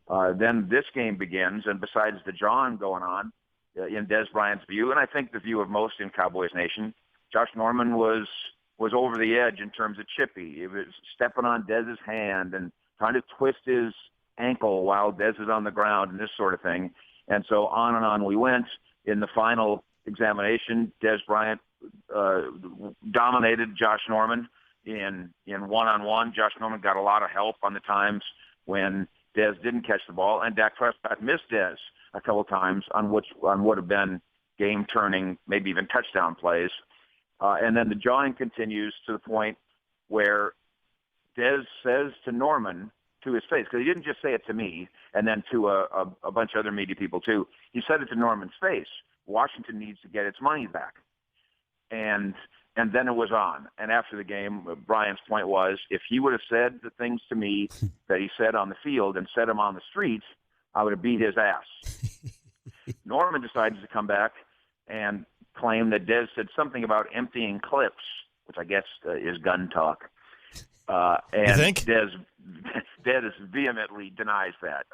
Then this game begins, and besides the John going on, in Des Bryant's view, and I think the view of most in Cowboys Nation, Josh Norman was over the edge in terms of chippy. He was stepping on Dez's hand and trying to twist his ankle while Dez is on the ground and this sort of thing. And so on we went. In the final examination, Des Bryant dominated Josh Norman in one-on-one. Josh Norman got a lot of help on the times when Dez didn't catch the ball, and Dak Prescott missed Dez a couple times on what would have been game-turning, maybe even touchdown plays. And then the jawing continues to the point where Dez says to Norman to his face, because he didn't just say it to me and then to a bunch of other media people too. He said it to Norman's face. Washington needs to get its money back. And then it was on. And after the game, Brian's point was, if he would have said the things to me that he said on the field and said them on the streets, I would have beat his ass. Norman decided to come back and claim that Dez said something about emptying clips, which I guess is gun talk. And you think? Dez vehemently denies that.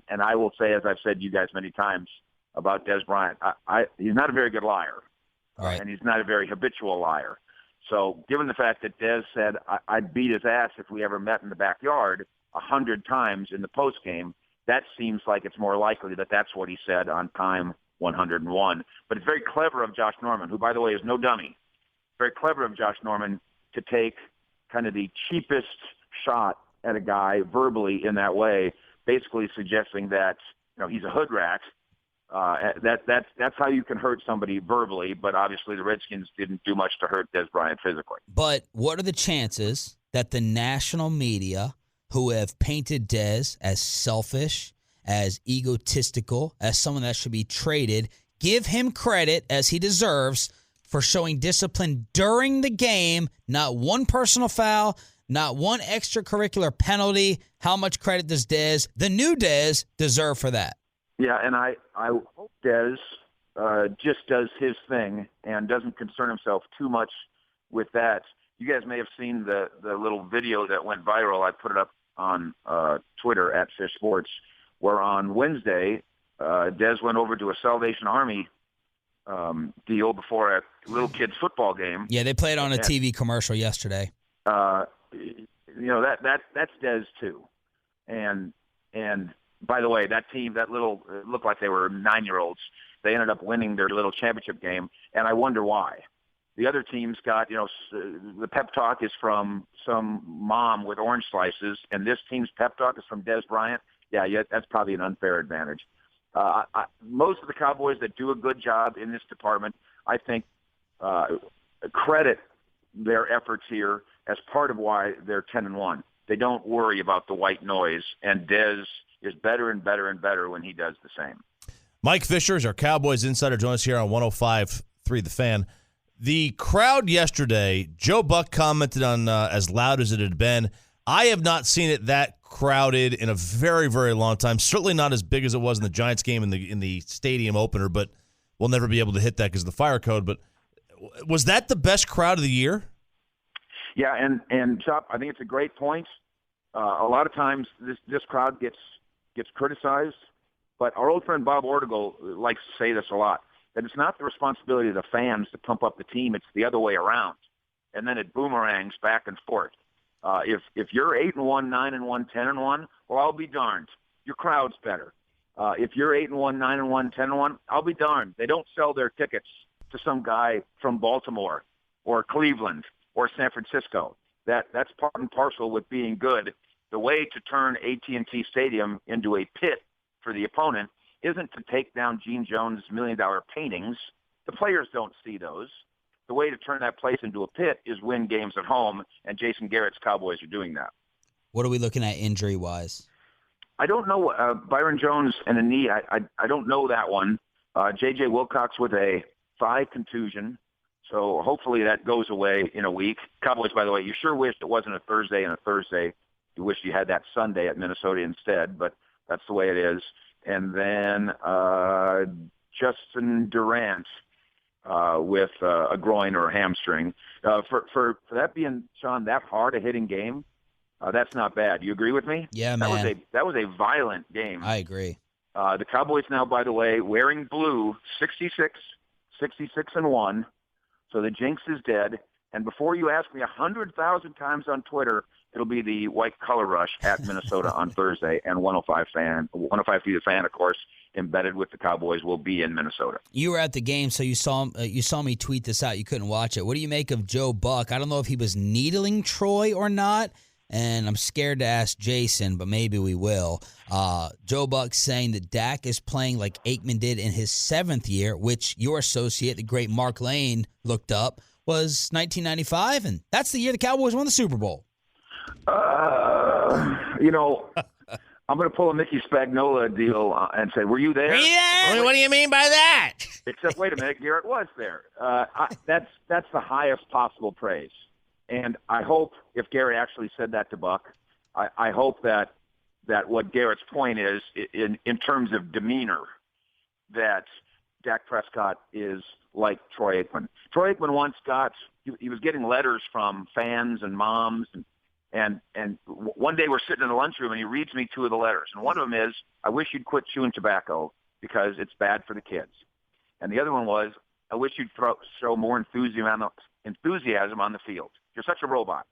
And I will say, as I've said to you guys many times about Des Bryant, he's not a very good liar. Right. And he's not a very habitual liar. So given the fact that Dez said, I'd beat his ass if we ever met in the backyard 100 times in the postgame, that seems like it's more likely that that's what he said on time 101. But it's very clever of Josh Norman, who, by the way, is no dummy. Very clever of Josh Norman to take kind of the cheapest shot at a guy verbally in that way, basically suggesting that he's a hood rat. That's how you can hurt somebody verbally, but obviously the Redskins didn't do much to hurt Des Bryant physically. But what are the chances that the national media, who have painted Des as selfish, as egotistical, as someone that should be traded, give him credit, as he deserves, for showing discipline during the game, not one personal foul, not one extracurricular penalty? How much credit does Des, the new Des, deserve for that? Yeah, and I hope Des just does his thing and doesn't concern himself too much with that. You guys may have seen the little video that went viral. I put it up on Twitter at Fish Sports, where on Wednesday, Des went over to a Salvation Army deal before a little kid's football game. Yeah, they played on a TV commercial yesterday. That's Des too, and by the way, that team, it looked like they were 9-year-olds. They ended up winning their little championship game, and I wonder why. The other teams got, the pep talk is from some mom with orange slices, and this team's pep talk is from Des Bryant. Yeah, that's probably an unfair advantage. Most of the Cowboys that do a good job in this department, I think, credit their efforts here as part of why they're 10-1. They don't worry about the white noise, and Des is better and better and better when he does the same. Mike Fisher is our Cowboys insider. Join us here on 105.3 The Fan. The crowd yesterday, Joe Buck commented on as loud as it had been. I have not seen it that crowded in a very, very long time. Certainly not as big as it was in the Giants game in the stadium opener, but we'll never be able to hit that because of the fire code. But was that the best crowd of the year? Yeah, and Chop, I think it's a great point. A lot of times this crowd gets criticized, but our old friend Bob Ortigal likes to say this a lot, that it's not the responsibility of the fans to pump up the team, it's the other way around. And then it boomerangs back and forth. If you're 8-1, 9-1, 10-1, well, I'll be darned. Your crowd's better. If you're 8-1, 9-1, 10-1, I'll be darned. They don't sell their tickets to some guy from Baltimore or Cleveland or San Francisco. That's part and parcel with being good. The way to turn AT&T Stadium into a pit for the opponent isn't to take down Gene Jones' $1 million paintings. The players don't see those. The way to turn that place into a pit is win games at home, and Jason Garrett's Cowboys are doing that. What are we looking at injury-wise? I don't know. Byron Jones and a knee, I don't know that one. J.J. Wilcox with a thigh contusion, so hopefully that goes away in a week. Cowboys, by the way, you sure wished it wasn't a Thursday and a Thursday. You wish you had that Sunday at Minnesota instead, but that's the way it is. And then Justin Durant with a groin or a hamstring. For that being, Sean, that hard a hitting game, that's not bad. You agree with me? Yeah, man. That was a violent game. I agree. The Cowboys now, by the way, wearing blue, 66-1. So the jinx is dead. And before you ask me 100,000 times on Twitter, it'll be the white color rush at Minnesota on Thursday. And 105 Feet the Fan, of course, embedded with the Cowboys, will be in Minnesota. You were at the game, so you saw me tweet this out. You couldn't watch it. What do you make of Joe Buck? I don't know if he was needling Troy or not, and I'm scared to ask Jason, but maybe we will. Joe Buck saying that Dak is playing like Aikman did in his 7th year, which your associate, the great Mark Lane, looked up, was 1995, and that's the year the Cowboys won the Super Bowl. I'm going to pull a Mickey Spagnola deal and say, were you there? Yeah. What do you mean by that? Except, wait a minute, Garrett was there. That's the highest possible praise. And I hope, if Garrett actually said that to Buck, I hope that what Garrett's point is, in terms of demeanor, that Dak Prescott is like Troy Aikman. Troy Aikman once he was getting letters from fans and moms, and one day we're sitting in the lunchroom and he reads me 2 of the letters. And one of them is, I wish you'd quit chewing tobacco because it's bad for the kids. And the other one was, I wish you'd show more enthusiasm on the field. You're such a robot.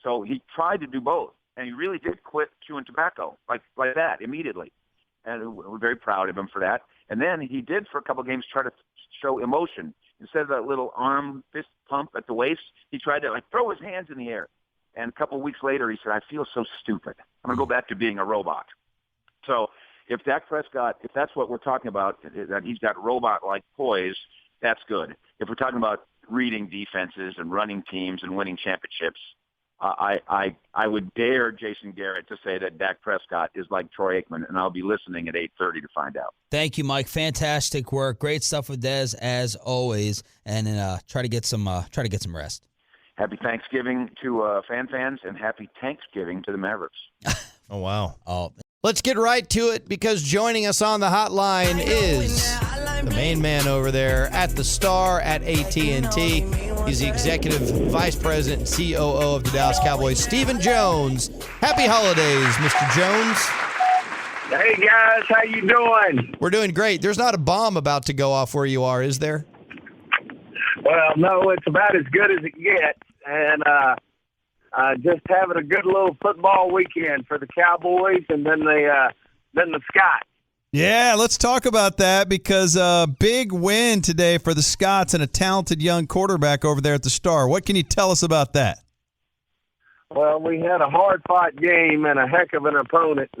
So he tried to do both, and he really did quit chewing tobacco like that immediately. And we're very proud of him for that. And then he did, for a couple of games, try to show emotion. Instead of that little arm fist pump at the waist, he tried to throw his hands in the air. And a couple of weeks later, he said, I feel so stupid. I'm going to go back to being a robot. So if Dak Prescott, if that's what we're talking about, that he's got robot-like poise, that's good. If we're talking about reading defenses and running teams and winning championships, I would dare Jason Garrett to say that Dak Prescott is like Troy Aikman, and I'll be listening at 8:30 to find out. Thank you, Mike. Fantastic work. Great stuff with Dez as always, and try to get some rest. Happy Thanksgiving to fans, and happy Thanksgiving to the Mavericks. Oh wow! Oh, let's get right to it, because joining us on the hotline is the main man over there at the Star at AT&T. He's the Executive Vice President and COO of the Dallas Cowboys, Stephen Jones. Happy holidays, Mr. Jones. Hey, guys. How you doing? We're doing great. There's not a bomb about to go off where you are, is there? Well, no, it's about as good as it gets. And just having a good little football weekend for the Cowboys, and then the Scots. Yeah, let's talk about that, because a big win today for the Scots and a talented young quarterback over there at the Star. What can you tell us about that? Well, we had a hard-fought game and a heck of an opponent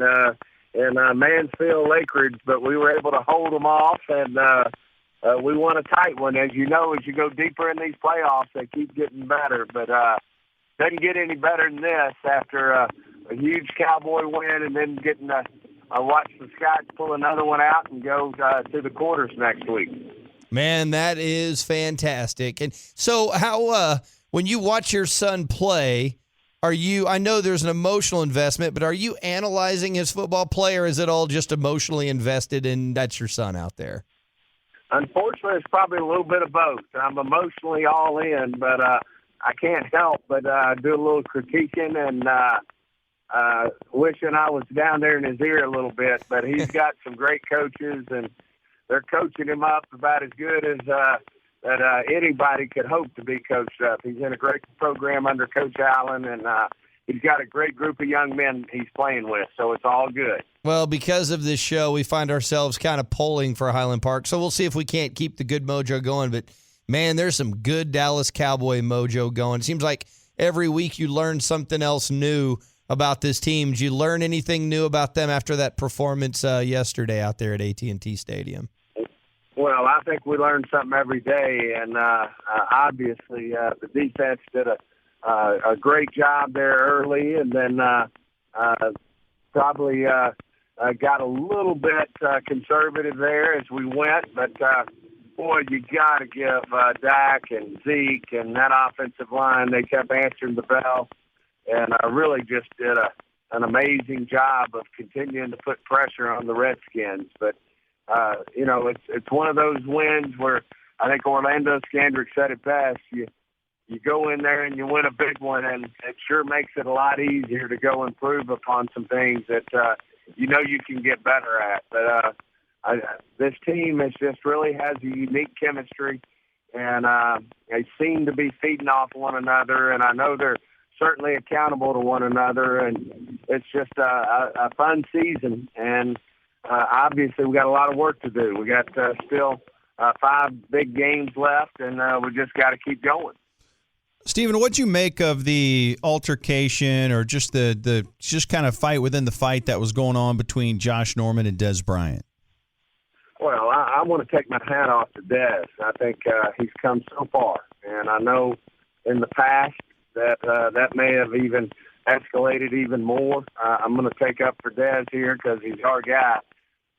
in Mansfield Lakeridge, but we were able to hold them off, and we won a tight one. As you know, as you go deeper in these playoffs, they keep getting better, but doesn't get any better than this after a huge Cowboy win and then getting watch the Scots pull another one out and go to the quarters next week. Man, that is fantastic. And so how, when you watch your son play, I know there's an emotional investment, but are you analyzing his football play, or is it all just emotionally invested and that's your son out there? Unfortunately, it's probably a little bit of both. I'm emotionally all in, but I can't help but do a little critiquing and wishing I was down there in his ear a little bit. But he's got some great coaches, and they're coaching him up about as good as that anybody could hope to be coached up. He's in a great program under Coach Allen, and he's got a great group of young men he's playing with, so it's all good. Well, because of this show, we find ourselves kind of polling for Highland Park, so we'll see if we can't keep the good mojo going. But, man, there's some good Dallas Cowboy mojo going. It seems like every week you learn something else new about this team. Did you learn anything new about them after that performance yesterday out there at AT&T Stadium? Well, I think we learn something every day, and obviously the defense did a great job there early, and then probably got a little bit conservative there as we went. But, boy, you got to give Dak and Zeke and that offensive line, they kept answering the bell, and really just did an amazing job of continuing to put pressure on the Redskins. But, it's one of those wins where I think Orlando Scandrick said it best. You go in there and you win a big one, and it sure makes it a lot easier to go improve upon some things that you can get better at. But this team just really has a unique chemistry, and they seem to be feeding off one another, and I know they're certainly accountable to one another, and it's just a fun season. And obviously we got a lot of work to do. We got still 5 big games left, and we just got to keep going. Stephen, what'd you make of the altercation or just the kind of fight within the fight that was going on between Josh Norman and Dez Bryant? Well, I want to take my hat off to Dez. I think he's come so far, and I know in the past that may have even escalated even more. I'm going to take up for Dez here because he's our guy,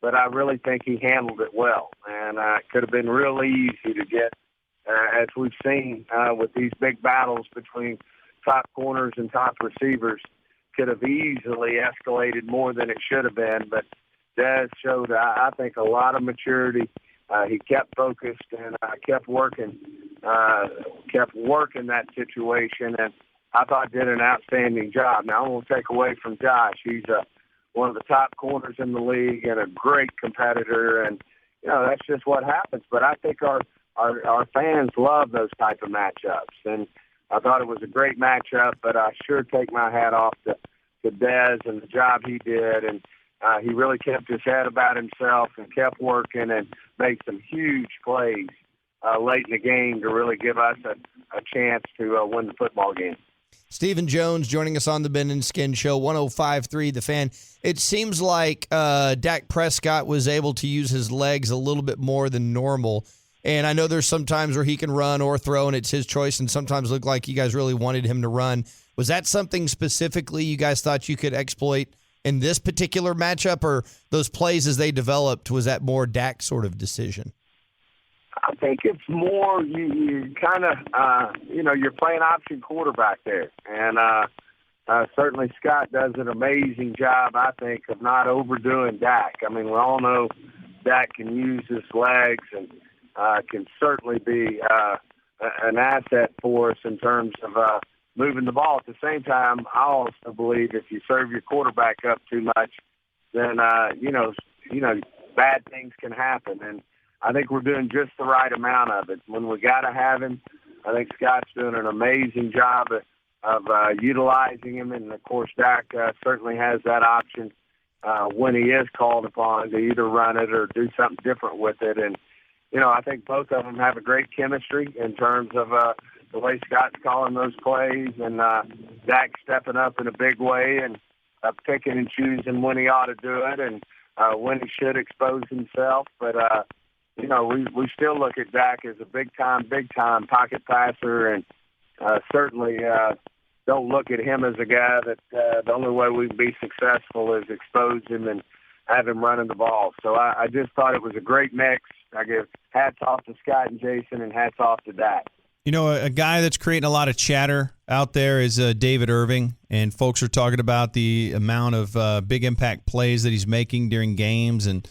but I really think he handled it well, and it could have been real easy to get, as we've seen with these big battles between top corners and top receivers, could have easily escalated more than it should have been. But Dez showed, I think, a lot of maturity. He kept focused and kept working that situation, and I thought did an outstanding job. Now, I won't take away from Josh. He's one of the top corners in the league and a great competitor, and that's just what happens. But I think our fans love those type of matchups, and I thought it was a great matchup. But I sure take my hat off to Dez and the job he did, and he really kept his head about himself and kept working and made some huge plays late in the game to really give us a chance to win the football game. Stephen Jones joining us on the Ben and Skin Show, 105.3 The Fan. It seems like Dak Prescott was able to use his legs a little bit more than normal. And I know there's some times where he can run or throw, and it's his choice, and sometimes look like you guys really wanted him to run. Was that something specifically you guys thought you could exploit in this particular matchup, or those plays as they developed, was that more Dak sort of decision? I think it's more you kind of, you're playing option quarterback there. And certainly Scott does an amazing job, I think, of not overdoing Dak. I mean, we all know Dak can use his legs and can certainly be an asset for us in terms of moving the ball. At the same time, I also believe if you serve your quarterback up too much, then, bad things can happen. And I think we're doing just the right amount of it. When we got to have him, I think Scott's doing an amazing job of utilizing him. And, of course, Dak certainly has that option when he is called upon to either run it or do something different with it. And, I think both of them have a great chemistry in terms of the way Scott's calling those plays and Dak stepping up in a big way and picking and choosing when he ought to do it and when he should expose himself. But, we still look at Dak as a big-time pocket passer, and certainly don't look at him as a guy that the only way we can be successful is expose him and have him running the ball. So I just thought it was a great mix. I give hats off to Scott and Jason and hats off to Dak. A guy that's creating a lot of chatter out there is David Irving, and folks are talking about the amount of big impact plays that he's making during games, and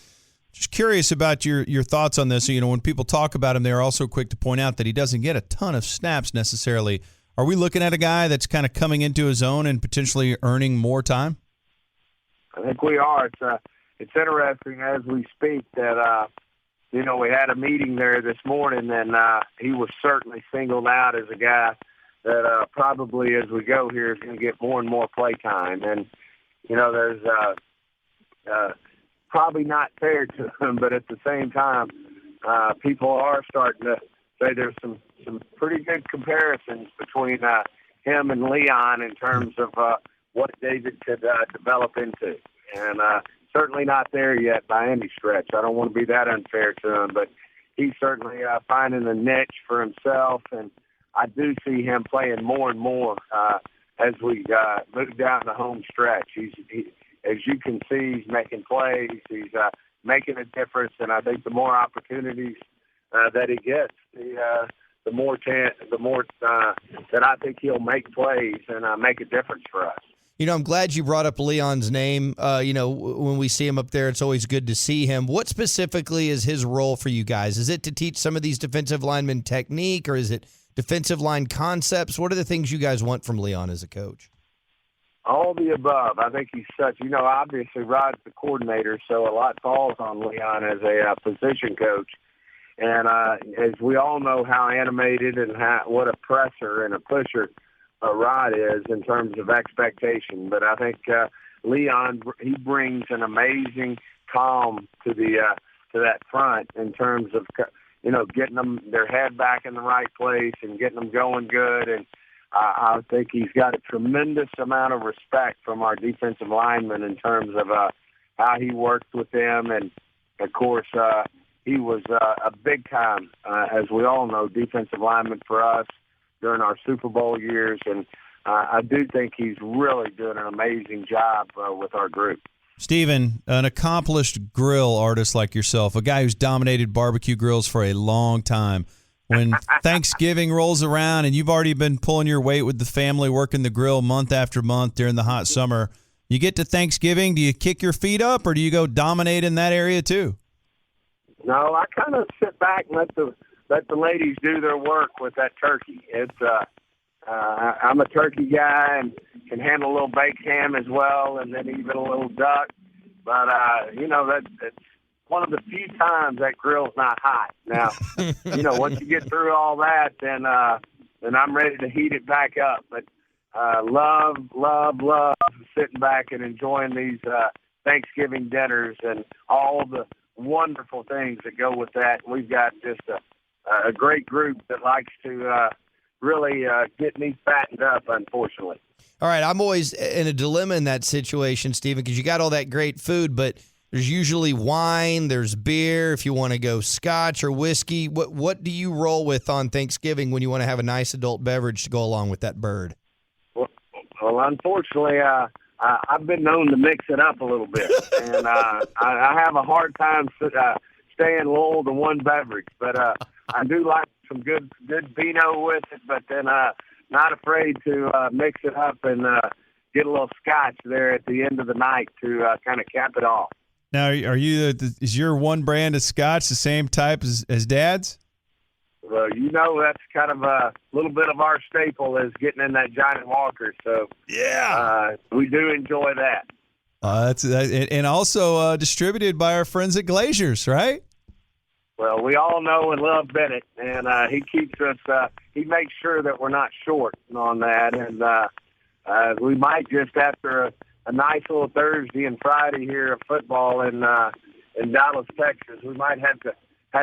just curious about your thoughts on this. When people talk about him, they're also quick to point out that he doesn't get a ton of snaps necessarily. Are we looking at a guy that's kind of coming into his own and potentially earning more time? I think we are. It's interesting as we speak that, we had a meeting there this morning, and he was certainly singled out as a guy that probably as we go here is going to get more and more play time. And, there's probably not fair to him, but at the same time, people are starting to say there's some pretty good comparisons between him and Leon in terms of what David could develop into. And certainly not there yet by any stretch. I don't want to be that unfair to him, but he's certainly finding a niche for himself, and I do see him playing more and more as we move down the home stretch. As you can see, he's making plays. He's making a difference, and I think the more opportunities that he gets, the more that I think he'll make plays and make a difference for us. I'm glad you brought up Leon's name. When we see him up there, it's always good to see him. What specifically is his role for you guys? Is it to teach some of these defensive linemen technique, or is it defensive line concepts? What are the things you guys want from Leon as a coach? All the above. I think he's obviously Rod's the coordinator, so a lot falls on Leon as a position coach. And as we all know how animated and what a presser and a pusher Rod is in terms of expectation. But I think Leon, he brings an amazing calm to that front in terms of getting them their head back in the right place and getting them going good. And I think he's got a tremendous amount of respect from our defensive linemen in terms of how he worked with them. And of course, he was a big time, as we all know, defensive lineman for us during our Super Bowl years, and I do think he's really doing an amazing job with our group. Steven, an accomplished grill artist like yourself, a guy who's dominated barbecue grills for a long time, when Thanksgiving rolls around and you've already been pulling your weight with the family, working the grill month after month during the hot summer, you get to Thanksgiving, do you kick your feet up or do you go dominate in that area too? No, I kind of sit back and let the ladies do their work with that turkey. It's I'm a turkey guy and can handle a little baked ham as well, and then even a little duck. But that's one of the few times that grill's not hot. Now, once you get through all that, then I'm ready to heat it back up. But love sitting back and enjoying these Thanksgiving dinners and all the wonderful things that go with that. We've got just a great group that likes to really get me fattened up, unfortunately. All right, I'm always in a dilemma in that situation, Steven, because you got all that great food, but there's usually wine, there's beer, if you want to go scotch or whiskey. What do you roll with on Thanksgiving when you want to have a nice adult beverage to go along with that bird? Well, unfortunately, I've been known to mix it up a little bit, and I have a hard time staying loyal to one beverage. But I do like some good vino with it, but then not afraid to mix it up and get a little scotch there at the end of the night to kind of cap it off. Now, is your one brand of scotch the same type as Dad's? Well, that's kind of a little bit of our staple is getting in that Johnny Walker. So yeah, we do enjoy that. And also distributed by our friends at Glazier's, right? Well, we all know and love Bennett, and he keeps us. He makes sure that we're not short on that, and we might just after a nice little Thursday and Friday here of football in Dallas, Texas, we might have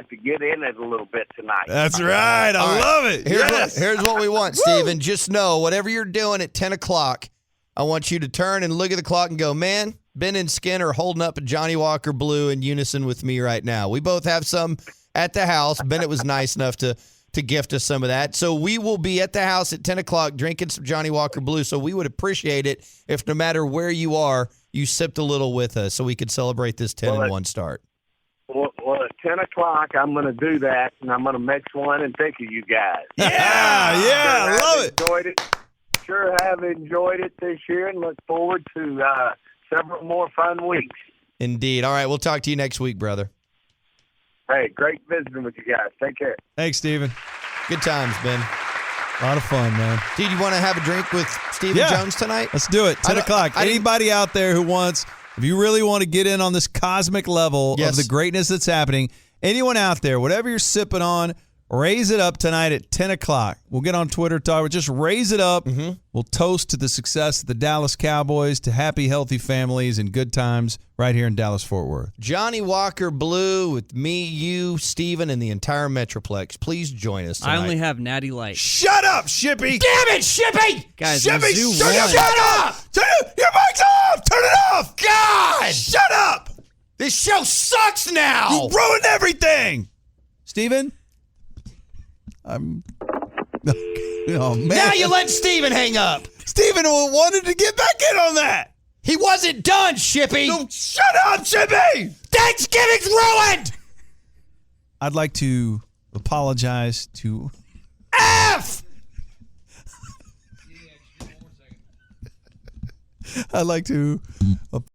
to get in it a little bit tonight. That's right. I love it. Here's what we want, Steven. Just know, whatever you're doing at 10 o'clock, I want you to turn and look at the clock and go, man, Ben and Skin are holding up a Johnny Walker Blue in unison with me right now. We both have some at the house. Bennett was nice enough to gift us some of that. So we will be at the house at 10 o'clock drinking some Johnny Walker Blue. So we would appreciate it if no matter where you are, you sipped a little with us so we could celebrate this 10-1 start. Well, at 10 o'clock, I'm going to do that, and I'm going to mix one and think of you guys. Yeah, I love it. Enjoyed it. Sure have enjoyed it this year and look forward to several more fun weeks. Indeed. All right, we'll talk to you next week, brother. Hey, great visiting with you guys. Take care. Thanks, Steven. Good times, Ben. A lot of fun, man. Dude, you want to have a drink with Steven Jones tonight? Let's do it. 10 o'clock. Anybody out there who wants, if you really want to get in on this cosmic level of the greatness that's happening, anyone out there, whatever you're sipping on, raise it up tonight at 10 o'clock. We'll get on Twitter, talk. Just raise it up. Mm-hmm. We'll toast to the success of the Dallas Cowboys, to happy, healthy families and good times right here in Dallas-Fort Worth. Johnny Walker Blue with me, you, Steven, and the entire Metroplex. Please join us tonight. I only have Natty Light. Shut up, Shippy! Damn it, Shippy! Guys, Shippy, shut up! Your mic's off! Turn it off! God! Shut up! This show sucks now! You ruined everything! Steven? Oh, man. Now you let Steven hang up. Steven wanted to get back in on that. He wasn't done, Shippy. No, shut up, Shippy. Thanksgiving's ruined. I'd like to apologize to F. I'd like to